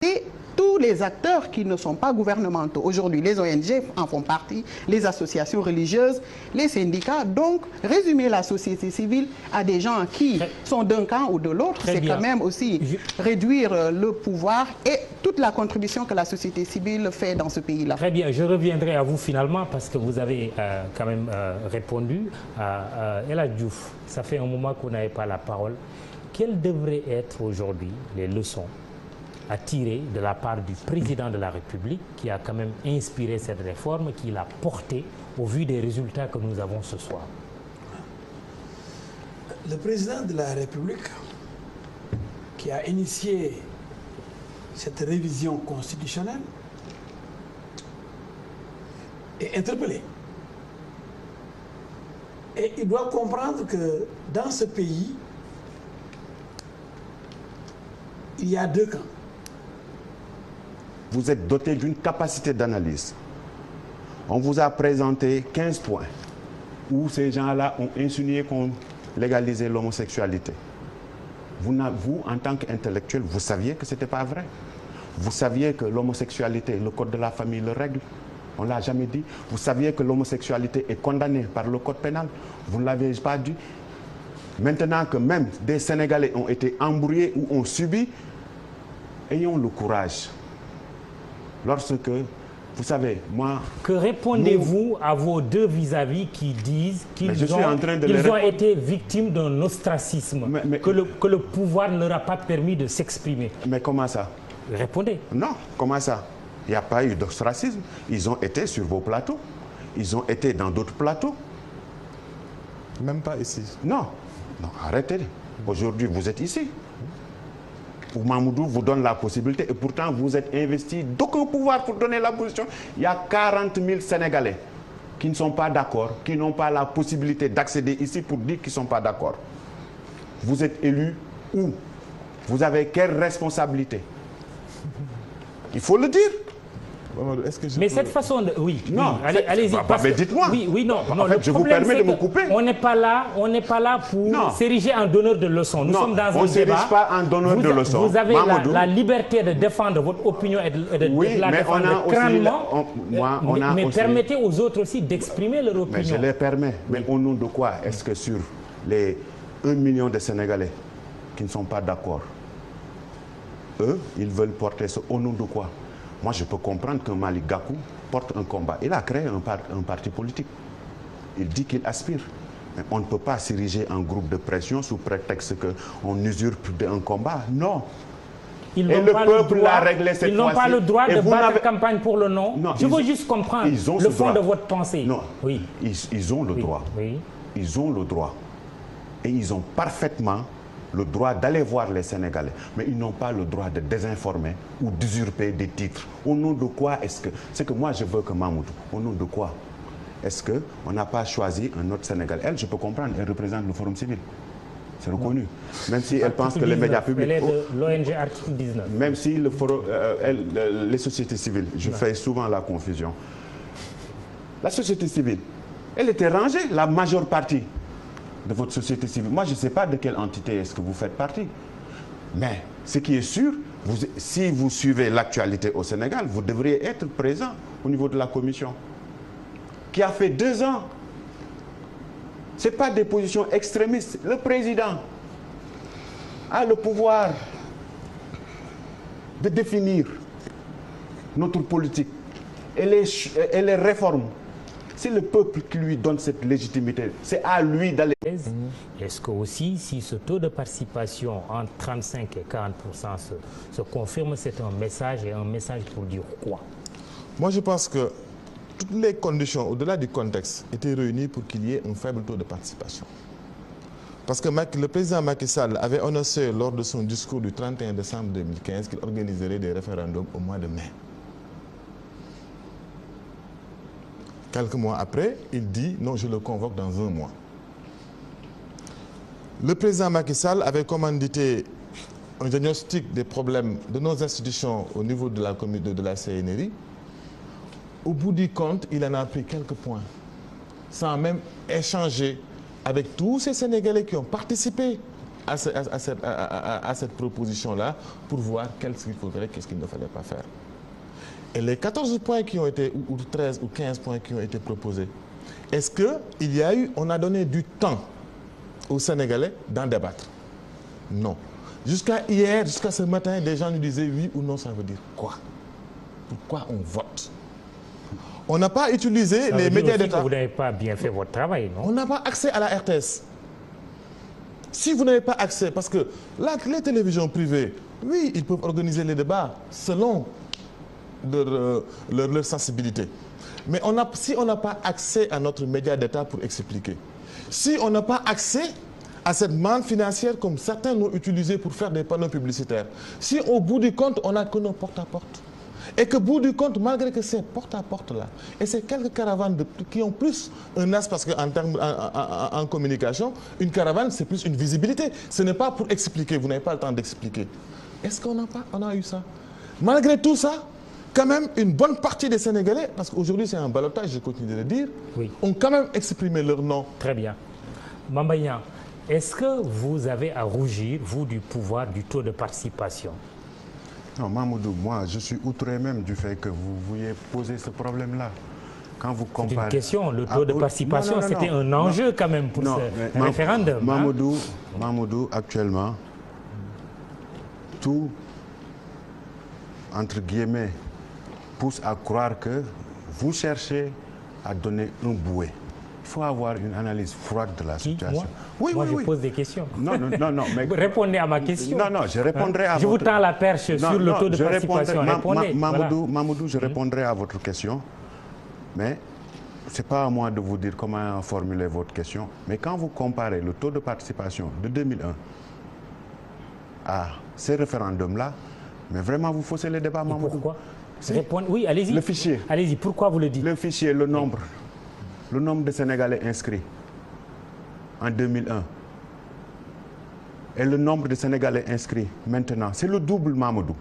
Et tous les acteurs qui ne sont pas gouvernementaux, aujourd'hui les ONG en font partie, les associations religieuses, les syndicats. Donc, résumer la société civile à des gens qui sont d'un camp ou de l'autre, c'est quand même aussi réduire le pouvoir et toute la contribution que la société civile fait dans ce pays-là. Très bien, je reviendrai à vous finalement parce que vous avez quand même répondu à El Hadj Diouf. Ça fait un moment qu'on n'avait pas la parole. Quelles devraient être aujourd'hui les leçons à tirer de la part du président de la République qui a quand même inspiré cette réforme, qui l'a portée au vu des résultats que nous avons ce soir? Le président de la République qui a initié cette révision constitutionnelle est interpellé. Et il doit comprendre que dans ce pays, il y a 2 camps. Vous êtes doté d'une capacité d'analyse. On vous a présenté 15 points où ces gens-là ont insinué qu'on légalisait l'homosexualité. Vous, en tant qu'intellectuel, vous saviez que ce n'était pas vrai. Vous saviez que l'homosexualité, le code de la famille le règle. On ne l'a jamais dit. Vous saviez que l'homosexualité est condamnée par le code pénal. Vous ne l'avez pas dit. Maintenant que même des Sénégalais ont été embrouillés ou ont subi, ayons le courage. Lorsque Vous savez, moi... Que répondez-vous à vos deux vis-à-vis qui disent qu'ils ont été victimes d'un ostracisme, que le pouvoir ne leur a pas permis de s'exprimer? Mais comment ça? Répondez. Non, comment ça? Il n'y a pas eu d'ostracisme. Ils ont été sur vos plateaux. Ils ont été dans d'autres plateaux. Même pas ici. Non, non, arrêtez. Aujourd'hui, vous êtes ici. Mamoudou vous donne la possibilité et pourtant vous êtes investi d'aucun pouvoir pour donner la position. Il y a 40 000 Sénégalais qui ne sont pas d'accord, qui n'ont pas la possibilité d'accéder ici pour dire qu'ils ne sont pas d'accord. Vous êtes élu où? Vous avez quelle responsabilité? Il faut le dire. Mais cette façon de... Oui, non, oui, allez-y. Mais dites-moi. Oui, non. En fait, je vous permets de me couper. On n'est pas là pour s'ériger en donneur de leçons. Nous sommes dans un débat. On ne s'érige pas en donneur de leçons. Vous avez la liberté de défendre votre opinion et de la défendre crânement. Mais permettez aux autres aussi d'exprimer leur opinion. Mais je les permets. Mais au nom de quoi est-ce que sur les 1 million de Sénégalais qui ne sont pas d'accord, eux, ils veulent porter ça au nom de quoi? Moi, je peux comprendre qu'un Malick Gakou porte un combat. Il a créé un parti politique. Il dit qu'il aspire. Mais on ne peut pas s'ériger en groupe de pression sous prétexte qu'on usurpe un combat. Non. Et le peuple l'a réglé cette fois-ci. Ils n'ont pas le droit de battre campagne pour le non. Non, je veux juste comprendre le fond de votre pensée. Non, oui. Ils ont le droit. Oui. Ils ont le droit. Et ils ont parfaitement le droit d'aller voir les Sénégalais, mais ils n'ont pas le droit de désinformer ou d'usurper des titres. Au nom de quoi est-ce que... C'est que moi je veux que Mamoudou, au nom de quoi est-ce qu'on n'a pas choisi un autre Sénégalais? Elle, je peux comprendre, elle représente le Forum civil. C'est reconnu. Même si elle pense que les médias publics... Elle est de l'ONG Article 19. Même si le forum, les sociétés civiles, je fais souvent la confusion. La société civile, elle était rangée, la majeure partie de votre société civile. Moi, je ne sais pas de quelle entité est-ce que vous faites partie. Mais ce qui est sûr, si vous suivez l'actualité au Sénégal, vous devriez être présent au niveau de la commission, qui a fait 2 ans. Ce n'est pas des positions extrémistes. Le président a le pouvoir de définir notre politique et les réformes. C'est le peuple qui lui donne cette légitimité. C'est à lui d'aller... Est-ce que aussi, si ce taux de participation entre 35 et 40% se confirme, c'est un message, et un message pour dire quoi? Moi, je pense que toutes les conditions, au-delà du contexte, étaient réunies pour qu'il y ait un faible taux de participation. Parce que le président Macky Sall avait annoncé lors de son discours du 31 décembre 2015 qu'il organiserait des référendums au mois de mai. Quelques mois après, il dit non, je le convoque dans 1 mois. Le président Macky Sall avait commandité un diagnostic des problèmes de nos institutions au niveau de la CNRI. Au bout du compte, il en a pris quelques points, sans même échanger avec tous ces Sénégalais qui ont participé à cette proposition-là pour voir qu'est-ce qu'il faudrait, qu'est-ce qu'il ne fallait pas faire. Et les 14 points qui ont été, ou 13 ou 15 points qui ont été proposés, est-ce qu'il y a eu, on a donné du temps aux Sénégalais d'en débattre? Non. Jusqu'à hier, jusqu'à ce matin, des gens nous disaient oui ou non, ça veut dire quoi? Pourquoi on vote? On n'a pas utilisé les médias d'État. Vous n'avez pas bien fait votre travail, non? On n'a pas accès à la RTS. Si vous n'avez pas accès, parce que là, les télévisions privées, oui, ils peuvent organiser les débats selon leur sensibilité. Mais si on n'a pas accès à notre média d'État pour expliquer, si on n'a pas accès à cette manne financière comme certains l'ont utilisé pour faire des panneaux publicitaires, si au bout du compte, on n'a que nos porte-à-porte, et que au bout du compte, malgré que c'est porte-à-porte-là, et c'est quelques caravanes qui ont plus un as, parce qu'en communication, une caravane, c'est plus une visibilité. Ce n'est pas pour expliquer, vous n'avez pas le temps d'expliquer. Est-ce qu'on a eu ça? Malgré tout ça, quand même, une bonne partie des Sénégalais, parce qu'aujourd'hui c'est un ballotage, je continue de le dire, oui, ont quand même exprimé leur nom. Très bien. Mamba Niang, est-ce que vous avez à rougir, vous, du pouvoir, du taux de participation? Non, Mamoudou, moi, je suis outré même du fait que vous vouliez poser ce problème-là. Quand vous comparez... C'est une question, le taux de participation, c'était un enjeu quand même pour ce référendum. Mamoudou, actuellement, tout, entre guillemets, pousse à croire que vous cherchez à donner un bouet. Il faut avoir une analyse froide de la situation. Moi, je pose des questions. Non, mais... Répondez à ma question. Non, je répondrai à votre... Je vous tends la perche sur le taux de participation. Répondez. Mamoudou, je répondrai à votre question. Mais ce n'est pas à moi de vous dire comment formuler votre question. Mais quand vous comparez le taux de participation de 2001 à ces référendums-là, mais vraiment, vous faussez le débat, Mamoudou. Pourquoi? Oui, allez-y. Le fichier. Allez-y, pourquoi vous le dites? Le fichier, le nombre. Le nombre de Sénégalais inscrits en 2001 et le nombre de Sénégalais inscrits maintenant, c'est le double, Mamoudou.